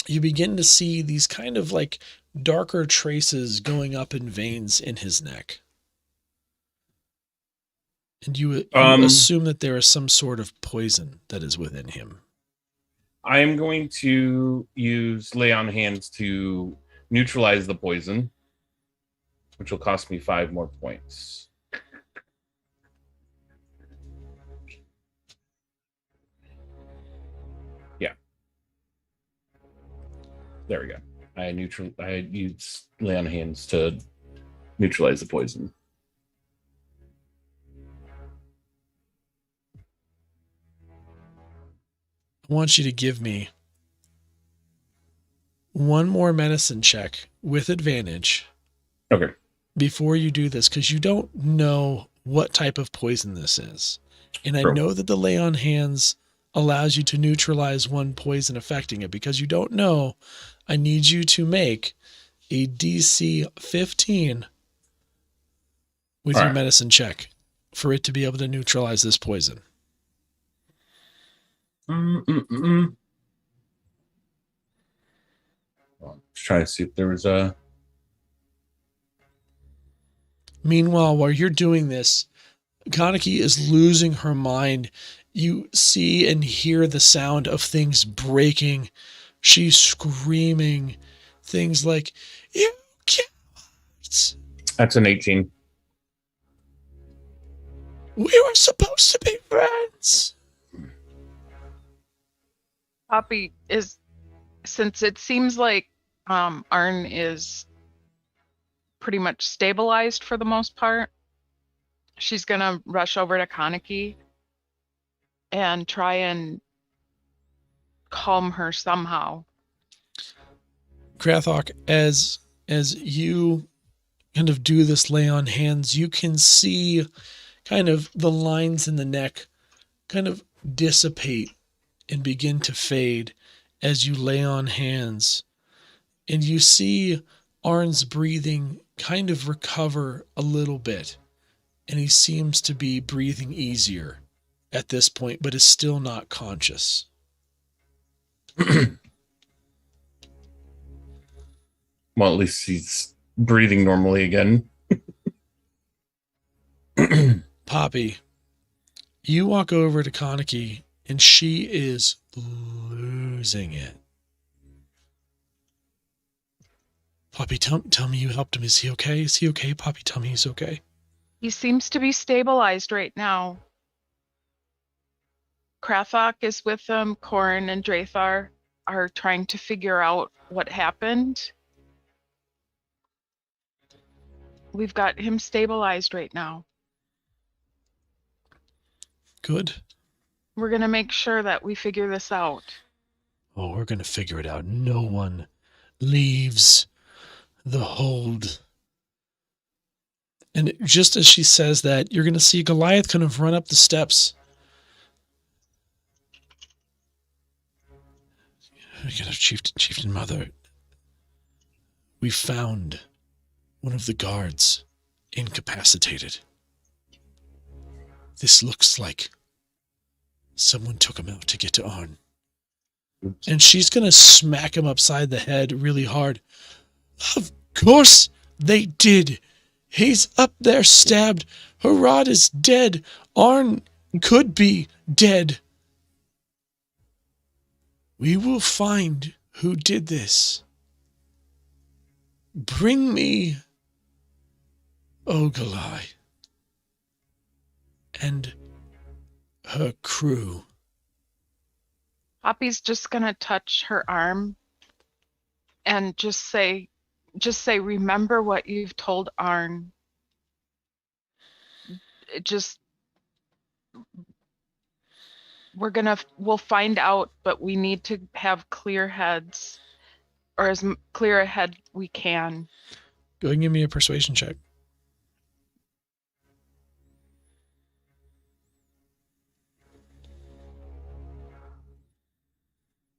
you begin to see these kind of like darker traces going up in veins in his neck. And you assume that there is some sort of poison that is within him. I am going to use lay on hands to neutralize the poison, which will cost me 5 more points. Yeah. There we go. I use lay on hands to neutralize the poison. I want you to give me one more medicine check with advantage. Okay. Before you do this, because you don't know what type of poison this is. And I know that the lay on hands allows you to neutralize one poison affecting it. Because you don't know, I need you to make a DC 15 with your medicine check for it to be able to neutralize this poison. Well, just trying to see if there was a... Meanwhile, while you're doing this, Kaneki is losing her mind. You see and hear the sound of things breaking. She's screaming things like, "You cowards! That's an 18. We were supposed to be friends!" Poppy is, since it seems like Arn is pretty much stabilized for the most part, she's gonna rush over to Kaneki and try and calm her somehow. Krathok, as you kind of do this lay on hands, you can see kind of the lines in the neck kind of dissipate and begin to fade as you lay on hands. And you see Arn's breathing kind of recover a little bit, and he seems to be breathing easier at this point, but is still not conscious. Well, at least he's breathing normally again. Poppy, you walk over to Kaneki, and she is losing it. Poppy, tell me you helped him. Is he okay? Is he okay? Poppy, tell me he's okay. He seems to be stabilized right now. Krathok is with them. Korin and Drathar are trying to figure out what happened. We've got him stabilized right now. Good. We're going to make sure that we figure this out. Oh, we're going to figure it out. No one leaves the hold. And just as she says that, you're going to see Goliath kind of run up the steps. We got a chieftain mother. We found one of the guards incapacitated. This looks like someone took him out to get to Arn. And she's going to smack him upside the head really hard. Of course they did. He's up there stabbed. Harad is dead. Arn could be dead. We will find who did this. Bring me Ogalai and her crew. Poppy's just going to touch her arm and just say, remember what you've told Arn. We'll find out, but we need to have clear heads, or as clear a head we can. Go ahead and give me a persuasion check.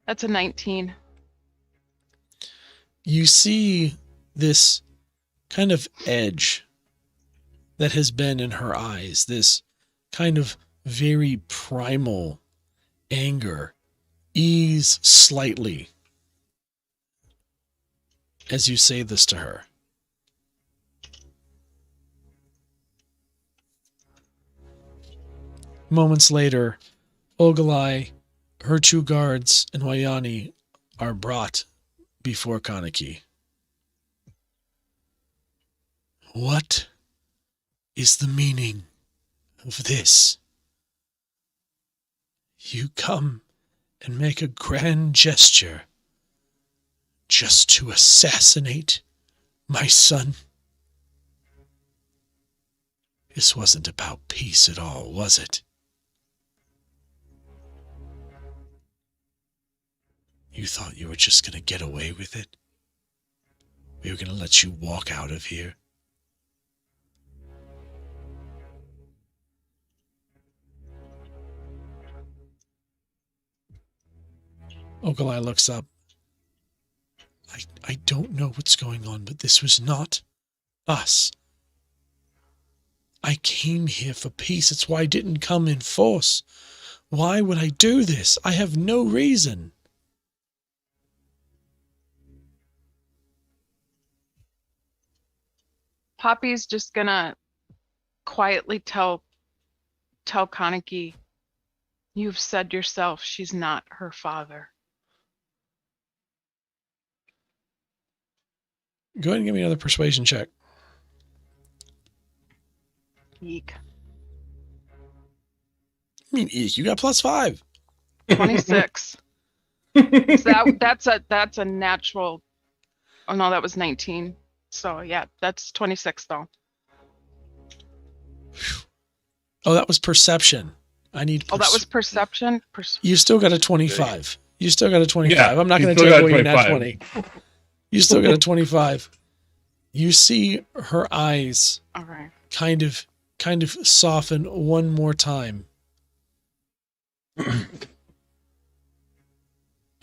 That's a 19. You see this kind of edge that has been in her eyes, this kind of very primal anger ease slightly as you say this to her. Moments later, Ogalai, her two guards, and Wayani are brought before Kaneki. What is the meaning of this? You come and make a grand gesture just to assassinate my son? This wasn't about peace at all, was it? You thought you were just going to get away with it? We were going to let you walk out of here? Ogalai looks up. I don't know what's going on, but this was not us. I came here for peace. It's why I didn't come in force. Why would I do this? I have no reason. Poppy's just gonna quietly tell Kaneki, you've said yourself she's not her father. Go ahead and give me another persuasion check. Eek. I mean, eek, you got +5. 26. So that's a natural. Oh no, that was 19. So yeah, that's 26 though. Oh, that was perception. I need. Oh, that was perception. You still got a 25. You still got a 25. Yeah, I'm not going to take away your nat 20. You still got a 25. You see her eyes. All right. Kind of soften one more time.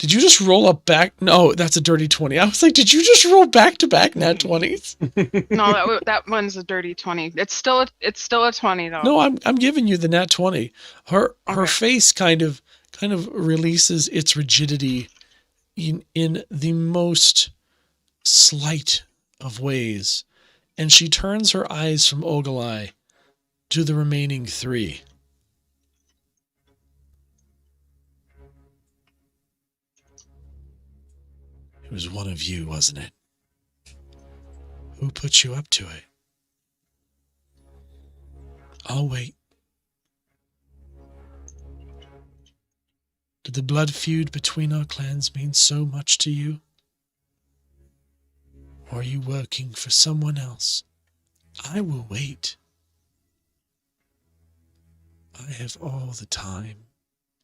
Did you just roll up back? No, that's a dirty 20. I was like, did you just roll back-to-back nat 20s? No, that one's a dirty 20. It's still a 20 though. No, I'm giving you the nat 20. Her Okay. face kind of releases its rigidity in the most slight of ways, and she turns her eyes from Ogilai to the remaining three. It was one of you, wasn't it? Who put you up to it? I'll wait. Did the blood feud between our clans mean so much to you? Or are you working for someone else? I will wait. I have all the time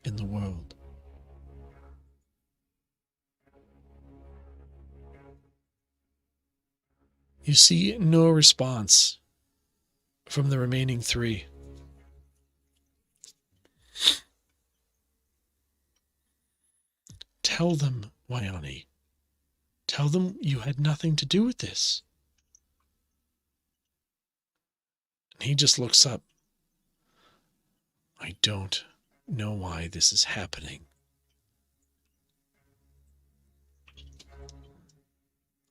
in the world. You see no response from the remaining three. Tell them, Wyani. Tell them you had nothing to do with this. And he just looks up. I don't know why this is happening.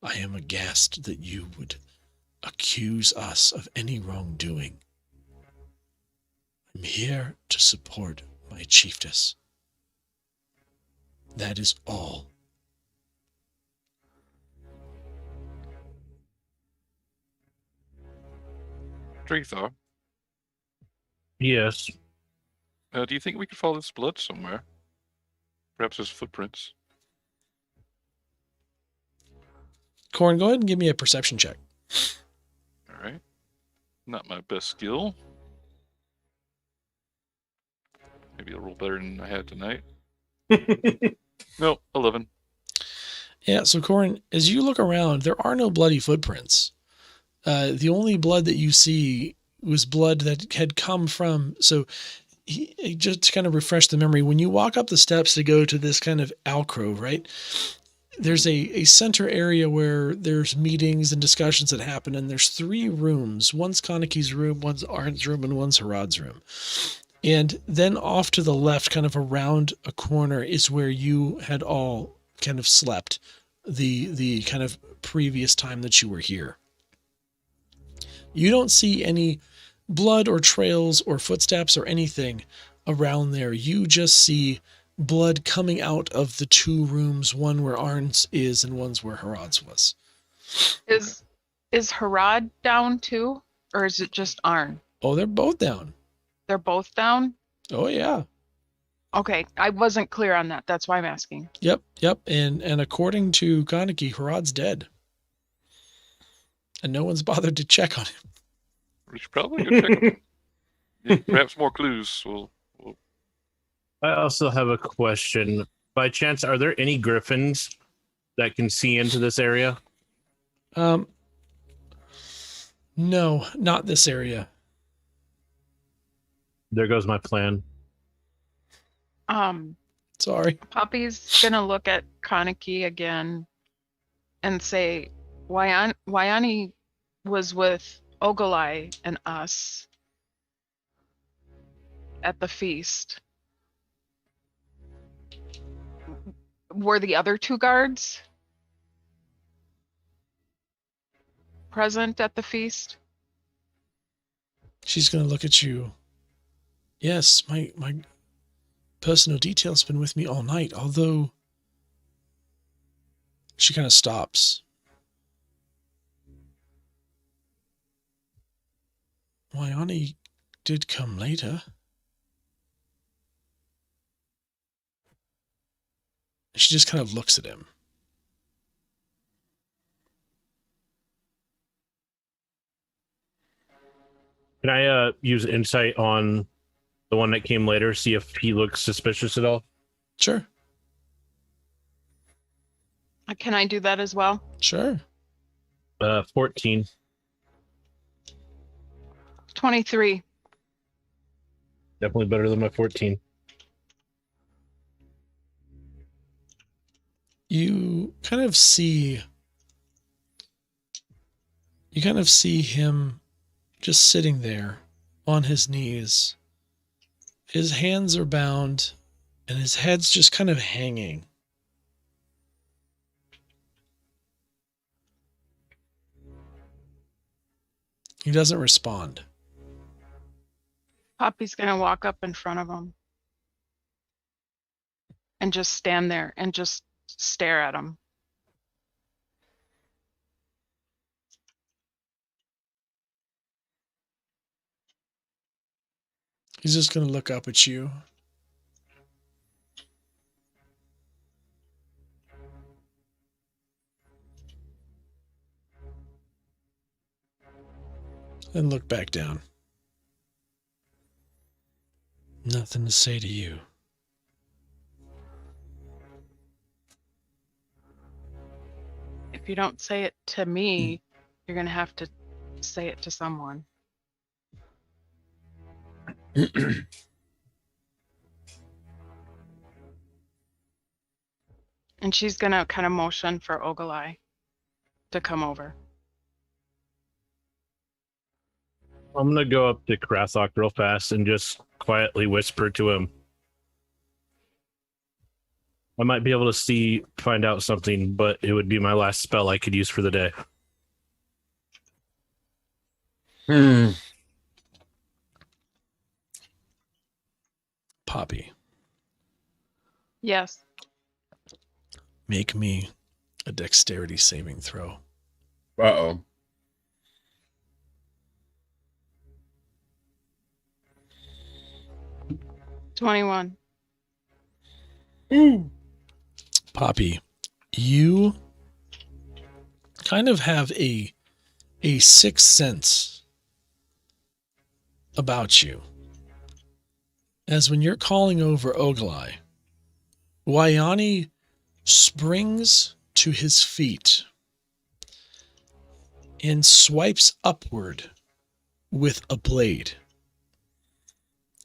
I am aghast that you would accuse us of any wrongdoing. I'm here to support my chiefess. That is all. Drethar, Yes. do you think we could follow this blood somewhere? Perhaps there's footprints. Corin, go ahead and give me a perception check. All right. Not my best skill. Maybe I'll roll better than I had tonight. No, 11. Yeah, so Corin, as you look around, there are no bloody footprints. The only blood that you see was blood that had come from... So just to kind of refresh the memory, when you walk up the steps to go to this kind of alcove, right? There's a center area where there's meetings and discussions that happen, and there's 3 rooms. One's Kaneki's room, one's Arn's room, and one's Harad's room. And then off to the left, kind of around a corner, is where you had all kind of slept the kind of previous time that you were here. You don't see any blood or trails or footsteps or anything around there. You just see blood coming out of the 2 rooms, one where Arn's is and one's where Harad's was. Is Harad down too? Or is it just Arn? Oh, they're both down. They're both down? Oh, yeah. Okay, I wasn't clear on that. That's why I'm asking. Yep. And according to Kaneki, Harad's dead. And no one's bothered to check on him. We should probably go check them. Yeah, perhaps more clues will... I also have a question. By chance, are there any griffins that can see into this area? No, not this area. There goes my plan. Sorry. Puppy's gonna look at Kaneki again and say, Wyani was with Ogilai and us at the feast. Were the other 2 guards present at the feast? She's going to look at you. Yes, my personal detail's been with me all night, although... She kind of stops. Wyani did come later. She just kind of looks at him. Can I use insight on the one that came later, see if he looks suspicious at all? Sure. Can I do that as well? Sure. 14. 23. Definitely better than my 14. you kind of see him just sitting there on his knees. His hands are bound and his head's just kind of hanging. He doesn't respond. Poppy's gonna walk up in front of him and just stand there and just stare at him. He's just going to look up at you. And look back down. Nothing to say to you. If you don't say it to me, you're gonna have to say it to someone. And she's gonna kind of motion for Ogalai to come over. I'm gonna go up to Krathok real fast and just quietly whisper to him. I might be able to find out something, but it would be my last spell I could use for the day. Poppy, Yes. make me a dexterity saving throw. Uh-oh. 21. Poppy, you kind of have a sixth sense about you. As when you're calling over Ogalai, Wayani springs to his feet and swipes upward with a blade.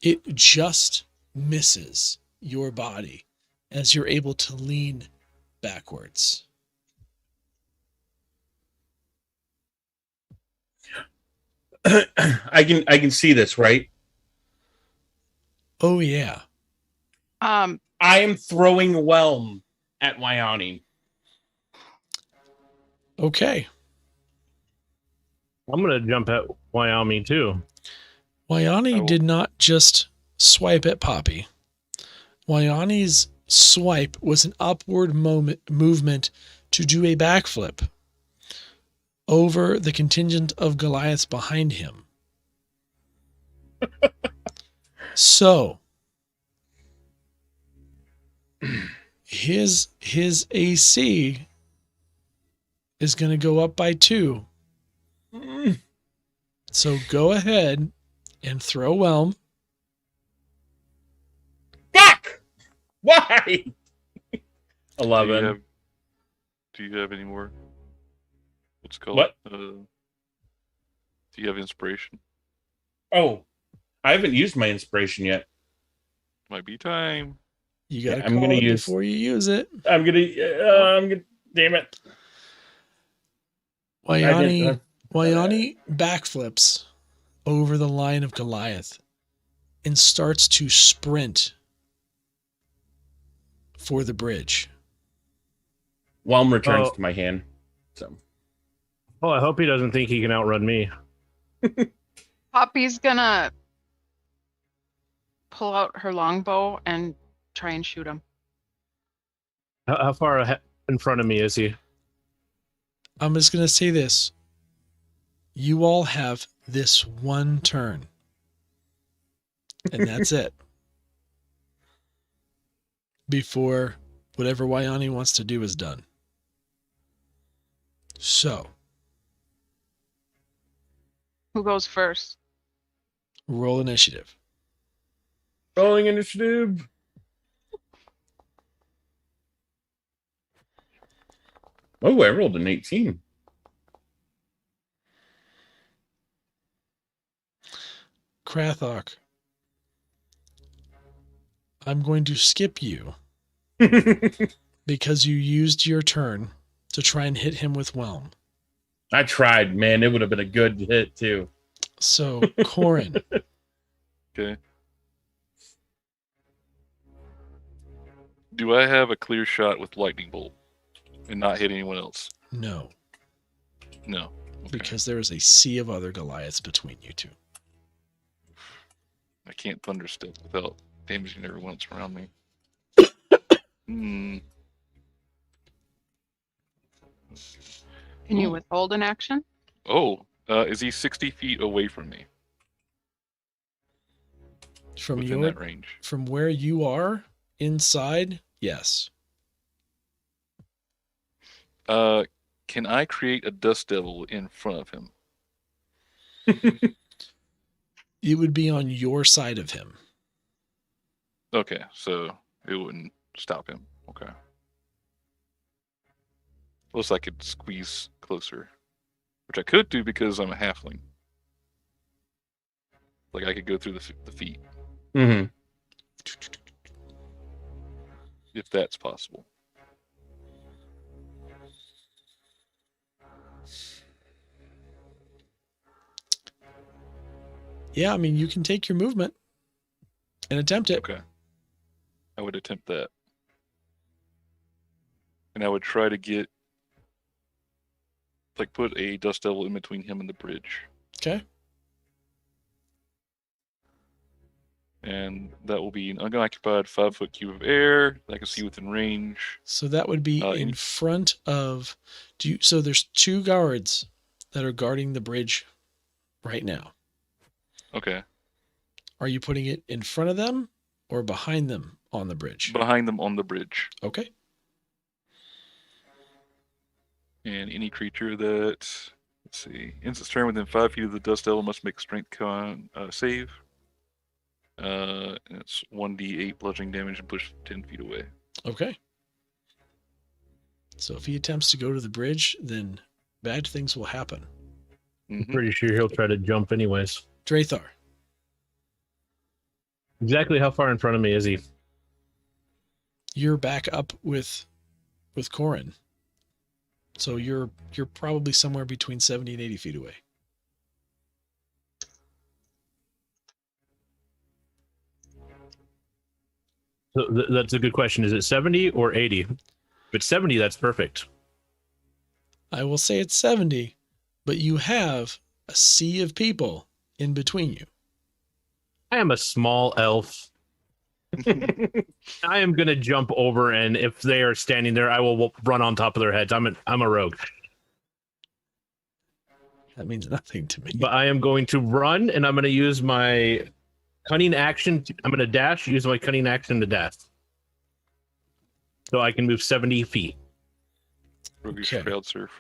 It just misses your body as you're able to lean backwards. I can see this, right? Oh yeah. I am throwing Whelm at Wyani. Okay. I'm gonna jump at Wyoming too. Wyani did not just swipe at Poppy. Wyani's swipe was an upward movement to do a backflip over the contingent of Goliaths behind him. So his AC is going to go up by 2. So go ahead and throw Whelm. Fuck! Why? 11. Do you have any more? What's it called? What? Do you have inspiration? Oh, I haven't used my inspiration yet. Might be time. You got to I'm gonna use before you use it. I'm gonna. Damn it. Wyani backflips over the line of Goliath and starts to sprint for the bridge. Whelm returns to my hand. So. Oh, I hope he doesn't think he can outrun me. Poppy's gonna pull out her longbow and try and shoot him. How far in front of me is he? I'm just going to say this. You all have this one turn. And that's it. Before whatever Wyani wants to do is done. So. Who goes first? Roll initiative. Rolling initiative. Oh, I rolled an 18. Krathok. I'm going to skip you. because you used your turn to try and hit him with Whelm. I tried, man. It would have been a good hit too. So, Corin. Okay. Do I have a clear shot with lightning bolt and not hit anyone else? No, No. Okay. because there is a sea of other Goliaths between you two. I can't thunder step without damaging everyone else around me. Can you Ooh. withhold an action? Oh, is he 60 feet away from me? From Within your that range. from where you are inside, yes. Can I create a dust devil in front of him? It would be on your side of him. Okay, so it wouldn't stop him. Okay. Looks like I could squeeze closer, which I could do because I'm a halfling. Like I could go through the feet Mm-hmm. if that's possible. Yeah, I mean, you can take your movement and attempt it. Okay. I would attempt that. And I would try to get, like, put a dust devil in between him and the bridge. Okay. And that will be an unoccupied 5-foot cube of air that I can see within range. So that would be in front of so there's 2 guards that are guarding the bridge right now. Okay. Are you putting it in front of them or behind them on the bridge? Behind them on the bridge. Okay. And any creature that, let's see, ends its turn within 5 feet of the dust devil must make a strength con save. And it's 1d8 bludgeoning damage and push 10 feet away. Okay. So if he attempts to go to the bridge, then bad things will happen. Mhm. Pretty sure he'll try to jump anyways. Drathar. Exactly how far in front of me is he? You're back up with Corin. So you're probably somewhere between 70 and 80 feet away. So that's a good question. Is it 70 or 80? If it's 70, that's perfect. I will say it's 70, but you have a sea of people in between you. I am a small elf. I am going to jump over, and if they are standing there, I will run on top of their heads. I'm a rogue. That means nothing to me. But I am going to run, and I'm going to use my cunning action. I'm going to dash, use my cunning action to dash. So I can move 70 feet. Roguish Okay. crowd surf.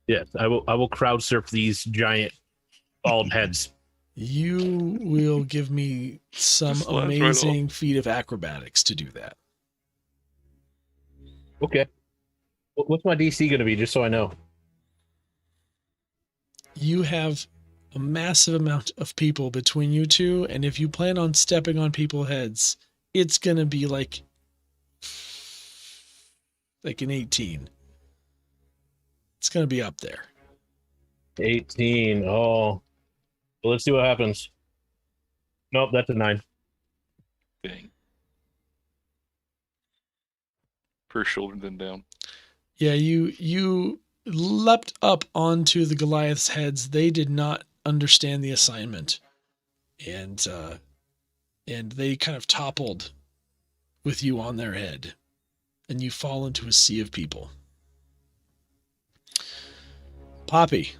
Yes, I will crowd surf these giant bald heads. You will give me some Just slides right amazing feat of acrobatics to do that. Okay. What's my DC going to be, just so I know? You have a massive amount of people between you two, and if you plan on stepping on people's heads, it's going to be like an 18. It's going to be up there. 18. Oh. Well, let's see what happens. Nope, that's a 9. Dang. First shoulder, then down. Yeah, you leapt up onto the Goliath's heads. They did not understand the assignment, and they kind of toppled with you on their head, and you fall into a sea of people. Poppy.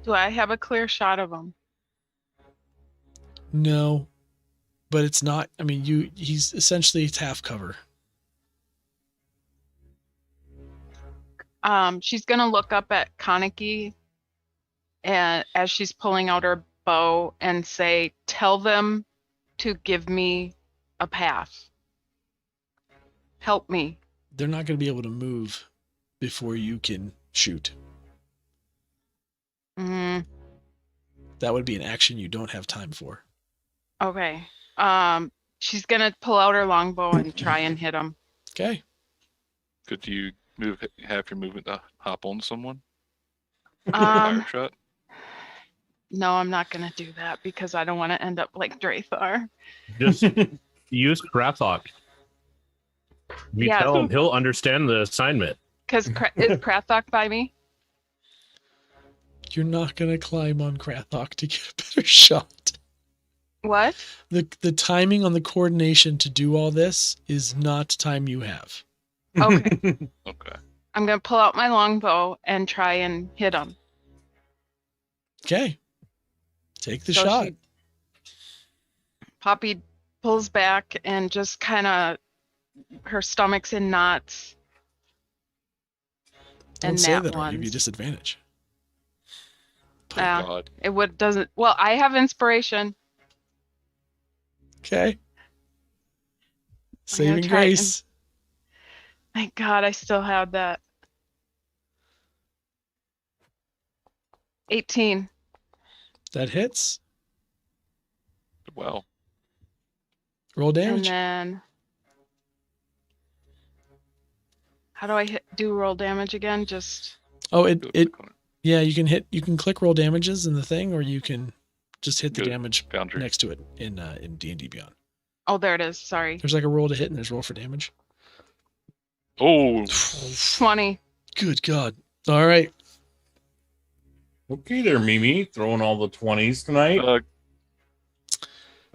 Do I have a clear shot of him? No, but it's not. I mean, he's essentially it's half cover. She's gonna look up at Kaneki, and as she's pulling out her bow, and say, "Tell them to give me a path. Help me." They're not going to be able to move before you can shoot. Mm, That would be an action you don't have time for. okay. She's gonna pull out her longbow and try and hit him. Okay. Could you move half your movement to hop on someone? Fire shot. No, I'm not gonna do that because I don't want to end up like Drathar. Just use Krathok. You Yeah. tell him, he'll understand the assignment. Because is Krathok by me? You're not going to climb on Krathok to get a better shot. What? The timing on the coordination to do all this is not time you have. Okay. Okay. I'm gonna pull out my longbow and try and hit him. Okay. Take the So shot. Poppy pulls back and just kind of, her stomach's in knots. Don't And say that that or I'll give you one's- disadvantage. Oh, God. It would doesn't. Well, I have inspiration. Okay. I'm gonna Saving try grace. Thank God I still have that. 18. That hits. Wow. Roll And damage. then how do I do roll damage again? Just Oh, Go it click on it. yeah, you can click roll damages in the thing, or you can just hit the Good. damage Foundry. next to it in D&D Beyond. oh, there it is. Sorry. There's like a roll to hit and there's roll for damage. Oh, 20. Good God. All right. Okay, there, Mimi, throwing all the 20s tonight.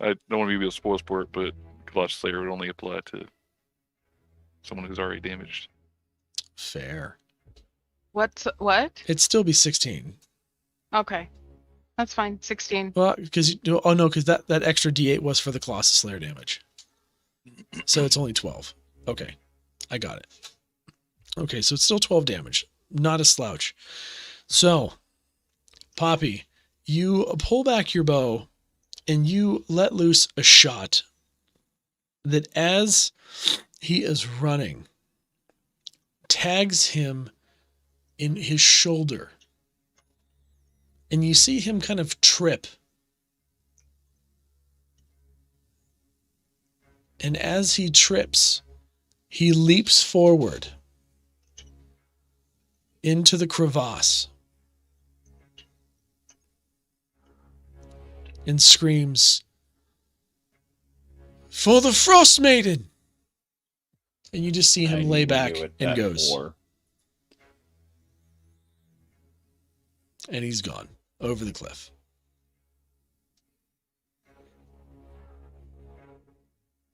I don't want to be a spoil sport, but Kalash Slayer would only apply to someone who's already damaged. Fair. What? It'd still be 16. Okay. That's fine. 16. Well, because that extra D8 was for the Colossus Slayer damage. So it's only 12. Okay. I got it. Okay, so it's still 12 damage. Not a slouch. So, Poppy, you pull back your bow and you let loose a shot that, as he is running, tags him in his shoulder. And you see him kind of trip. And as he trips, he leaps forward into the crevasse and screams, "For the Frostmaiden!" And you just see I him lay knew back it, and that goes. war. And he's gone over the cliff.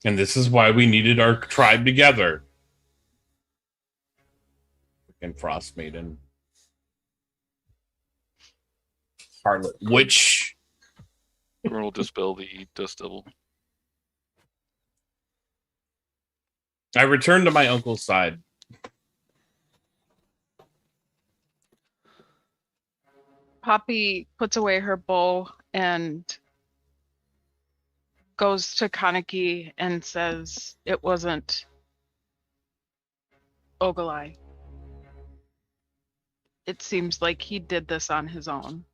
And this is why we needed our tribe together. Freaking Frostmaiden. Harlot Witch. Everyone will dispel the Dust Devil. I returned to my uncle's side. Poppy puts away her bow and goes to Kaneki and says it wasn't Ogalai. It seems like he did this on his own.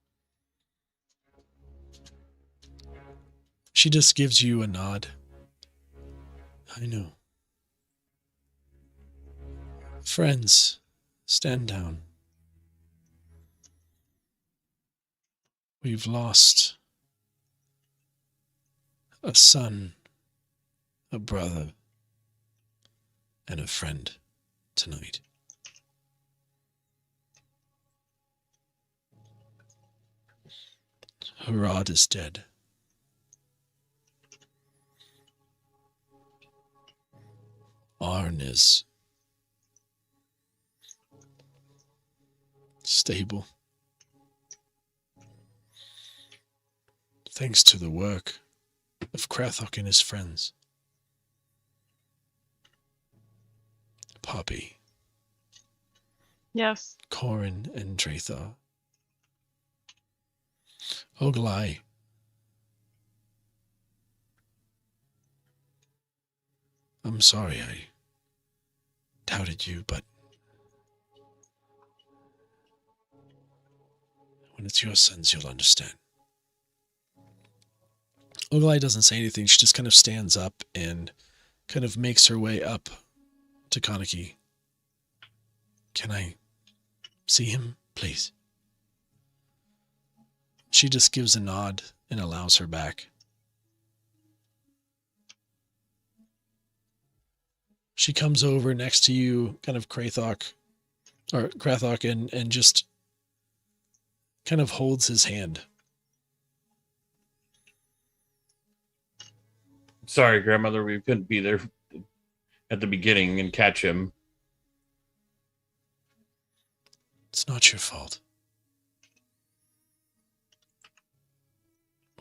She just gives you a nod. I know. Friends, stand down. We've lost a son, a brother, and a friend tonight. Harad is dead. Arn is stable. Thanks to the work of Krathok and his friends. Poppy, Yes. Corin, and Drathar. Oglai. I'm sorry I doubted you, but when it's your sons, you'll understand. Oglai doesn't say anything. She just kind of stands up and kind of makes her way up to Kaneki. Can I see him, please? She just gives a nod and allows her back. She comes over next to you, kind of Krathok, and just kind of holds his hand. Sorry, grandmother, we couldn't be there at the beginning and catch him. It's not your fault.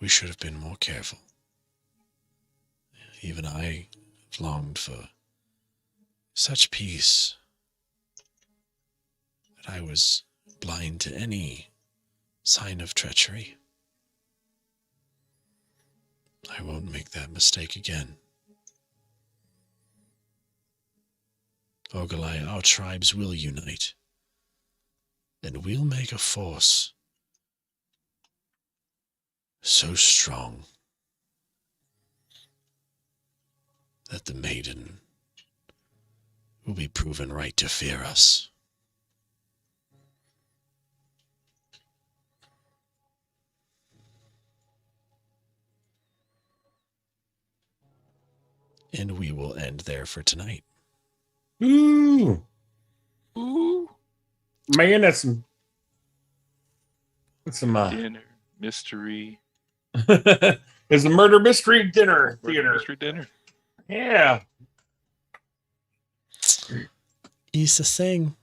We should have been more careful. Even I longed for such peace that I was blind to any sign of treachery. I won't make that mistake again. Ogalai, our tribes will unite, and we'll make a force so strong that the maiden will be proven right to fear us. And we will end there for tonight. Ooh. Ooh. Man, that's some Dinner. Mystery. it's a murder mystery dinner theater. Mystery dinner. Yeah. Issa sing.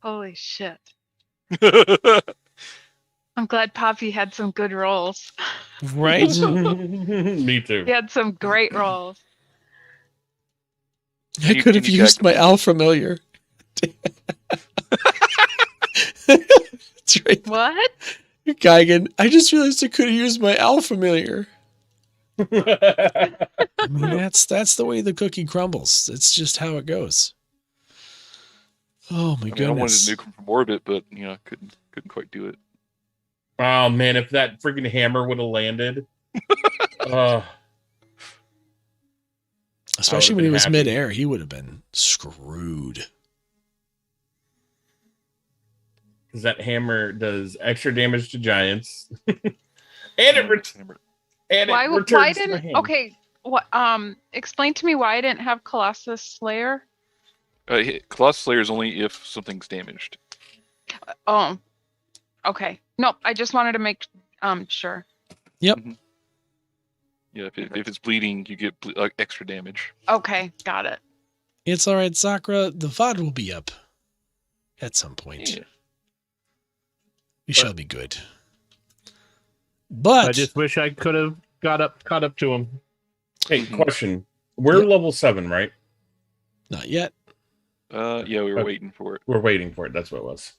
Holy shit. I'm glad Poppy had some good rolls. Right? Me too. He had some great rolls. I could have used my Al familiar. That's right. What? Geigen, I just realized I could have used my Al familiar. I mean, that's the way the cookie crumbles. It's just how it goes. Oh my goodness! I wanted to nuke him from orbit, but I couldn't quite do it. Oh man, if that freaking hammer would have landed. Especially when he was midair, he would have been screwed. Because that hammer does extra damage to giants. and it returns. Why didn't? Okay, what? Explain to me why I didn't have Colossus Slayer. Colossus Slayer is only if something's damaged. Oh, okay. Nope. I just wanted to make sure. Yep. Mm-hmm. Yeah, if it's bleeding, you get extra damage. Okay, got it. It's all right, Sakura. The VOD will be up at some point. Yeah. We shall be good. But I just wish I could have caught up to him. Hey, question. We're level 7, right? not yet. Yeah, we were waiting for it. We're waiting for it. That's what it was.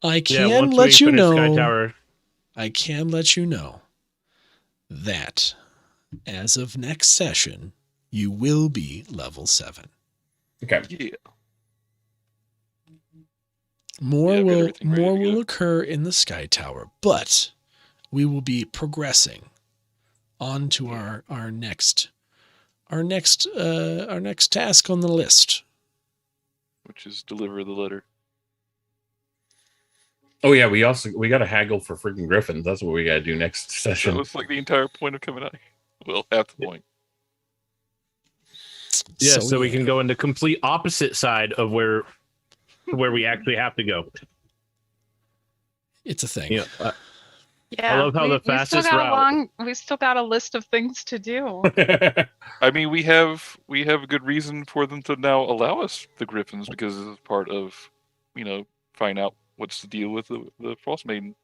I can once let we you finish know. Sky Tower. I can let you know that as of next session, you will be level 7. Okay. Yeah. More Yeah, will occur in the Sky Tower, but we will be progressing on to our next task on the list, Which is deliver the letter. Oh yeah, we got to haggle for freaking griffins. That's what we got to do next session. That was like the entire point of coming out. Well, half the point. Yeah, so we can go in the complete opposite side of where we actually have to go. It's a thing. Yeah. Yeah, I love how the fastest route. We still got a list of things to do. I mean, we have a good reason for them to now allow us the griffins because this is part of, find out what's the deal with the Frostmaiden.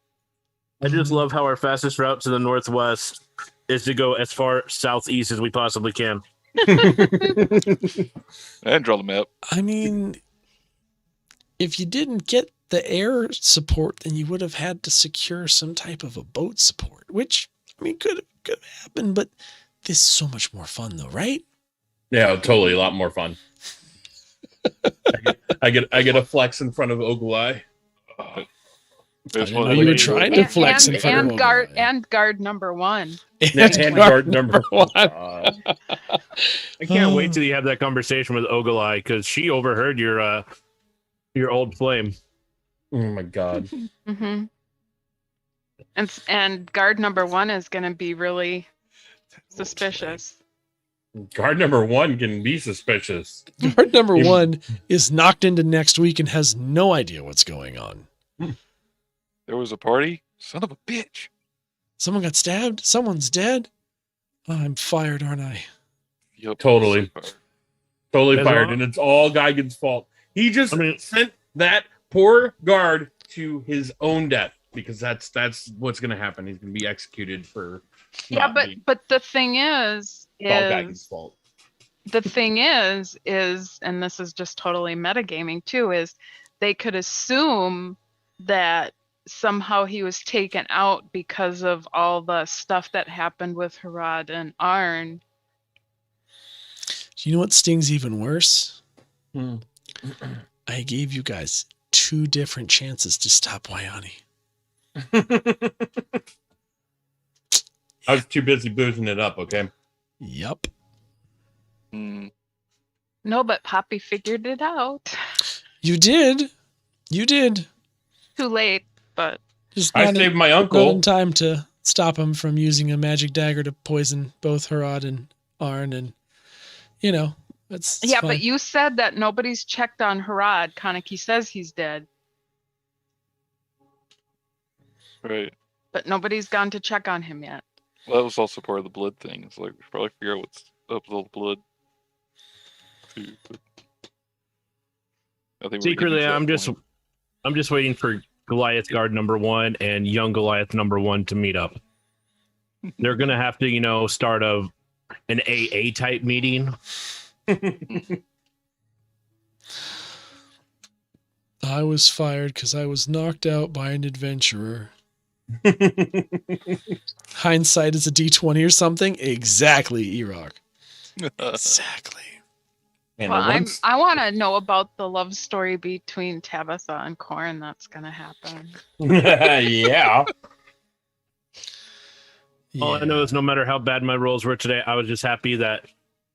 I just love how our fastest route to the northwest is to go as far southeast as we possibly can. And draw the map. I mean, if you didn't get the air support, then you would have had to secure some type of a boat support, which, I mean, could have happened, but this is so much more fun though, right? Yeah, totally. A lot more fun. I get a flex in front of Ogulai. I just didn't wanted know to you let were you know. trying to flex in front of guard Ogilvy. and guard number one. And guard number one. one. I can't wait till you have that conversation with Ogilvy because she overheard your old flame. Oh my god. Mm-hmm. And guard number one is going to be really suspicious. Guard number one can be suspicious. Guard number one is knocked into next week and has no idea what's going on. There was a party? Son of a bitch. Someone got stabbed? Someone's dead? Oh, I'm fired, aren't I? Yep. Totally. So far. Totally As fired, long- and it's all Geigen's fault. He just sent that poor guard to his own death because that's what's going to happen. He's going to be executed for. Yeah, not being- but the thing is it's all Geigen's fault. the thing is, and this is just totally metagaming too, is they could assume that somehow he was taken out because of all the stuff that happened with Harad and Arn. Do you know what stings even worse? Hmm. I gave you guys 2 different chances to stop Wyani. I was too busy boozing it up, okay? Yup. Mm. No, but Poppy figured it out. You did. You did. Too late, but Just I not saved my not uncle. in time to stop him from using a magic dagger to poison both Harad and Arn, and it's yeah, fine. but you said that nobody's checked on Harad. Kaneki says he's dead, Right. but nobody's gone to check on him yet. Well, that was also part of the blood thing. It's like we should probably figure out what's up with all the blood. Too, but I think we're Secretly, getting to that point. I'm just waiting for Goliath guard number one and young Goliath number one to meet up. They're gonna have to, start an AA type meeting. I was fired because I was knocked out by an adventurer. Hindsight is a D20 or something? Exactly, E-Rock. Exactly. And Well, once- I want to know about the love story between Tabitha and Corin. That's gonna happen. yeah. All I know is no matter how bad my rolls were today, I was just happy that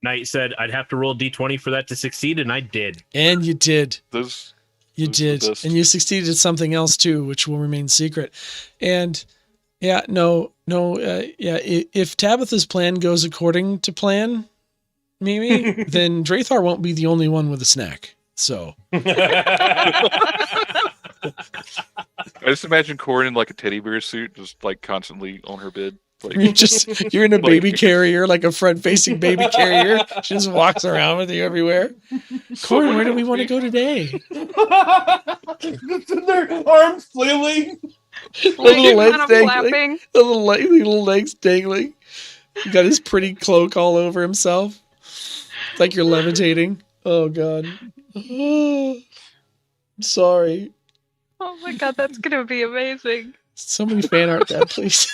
Knight said I'd have to roll D20 for that to succeed, and I did. And you did. Those You Those are the did. best. And you succeeded at something else too, which will remain secret. And yeah, if Tabitha's plan goes according to plan, Mimi, then Drathar won't be the only one with a snack. So I just imagine Corin in like a teddy bear suit, just like constantly on her bed. Like, you're in a baby Like- carrier, like a front-facing baby carrier. She just walks around with you everywhere. Corin, where do we want to go today? Their arms flailing. Little legs kind of dangling. flapping. Little legs dangling. He got his pretty cloak all over himself. It's like you're levitating. Oh God. I'm sorry. Oh my god, that's gonna be amazing. Somebody fan art that, please.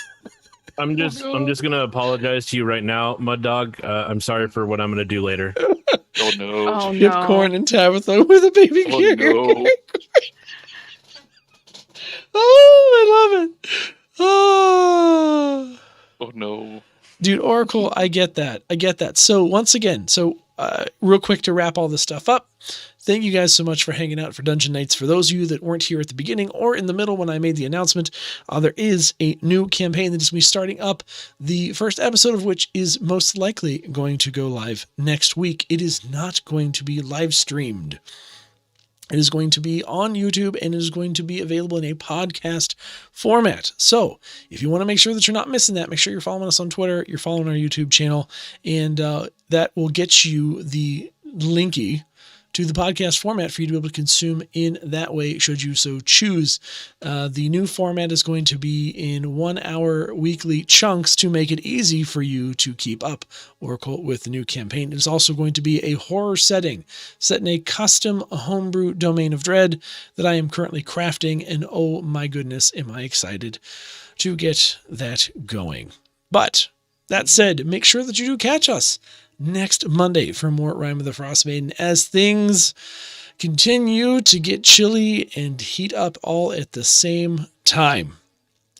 I'm just gonna apologize to you right now, Mud Dog. I'm sorry for what I'm gonna do later. oh no. Oh You have no. Corin and Tabitha with a baby Oh, carrier. no. Oh, I love it. Oh. Oh no. Dude, Oracle, I get that. So once again, real quick to wrap all this stuff up, thank you guys so much for hanging out for Dungeon Nytes. For those of you that weren't here at the beginning or in the middle when I made the announcement, there is a new campaign that is going to be starting up, the first episode of which is most likely going to go live next week. It is not going to be live streamed. It is going to be on YouTube and it is going to be available in a podcast format. So if you want to make sure that you're not missing that, make sure you're following us on Twitter, you're following our YouTube channel, and that will get you the linky to the podcast format for you to be able to consume in that way, should you so choose. The new format is going to be in 1 hour weekly chunks to make it easy for you to keep up, Oracle, with the new campaign. It is also going to be a horror setting set in a custom homebrew domain of dread that I am currently crafting, and oh my goodness, am I excited to get that going. But that said, make sure that you do catch us next Monday for more Rime of the Frostmaiden as things continue to get chilly and heat up all at the same time.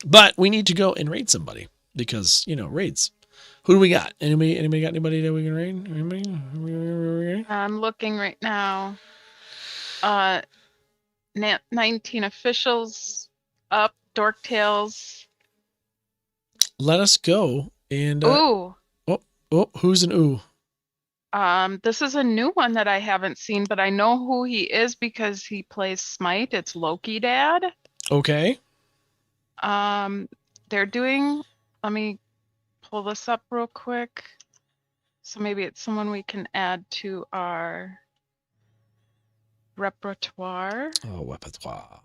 But we need to go and raid somebody because, raids. Who do we got? Anybody got anybody that we can raid? Anybody? I'm looking right now. 19 officials up, Dork Tales. Let us go and Ooh. Who's an ooh? This is a new one that I haven't seen, but I know who he is because he plays Smite. It's Loki Dad. Okay. They're doing, let me pull this up real quick. So maybe it's someone we can add to our repertoire. Oh, repertoire.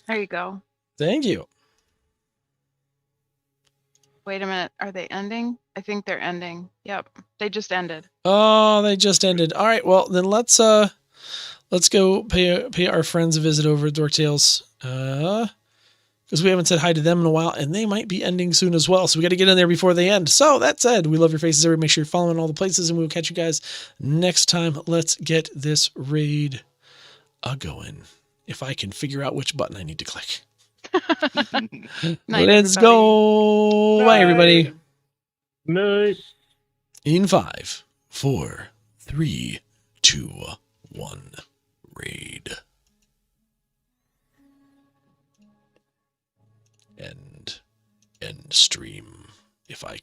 There you go. Thank you. Wait a minute. Are they ending? I think they're ending. Yep. They just ended. Oh, they just ended. All right. Well, then let's go pay our friends a visit over at Dork Tales. Because we haven't said hi to them in a while, and they might be ending soon as well. So we got to get in there before they end. So that said, we love your faces, everybody. Make sure you're following all the places, and we will catch you guys next time. Let's get this raid going. If I can figure out which button I need to click. Night, Let's everybody. go. Bye, everybody. Night. In 5, 4, 3, 2, 1. Raid. End stream if I can.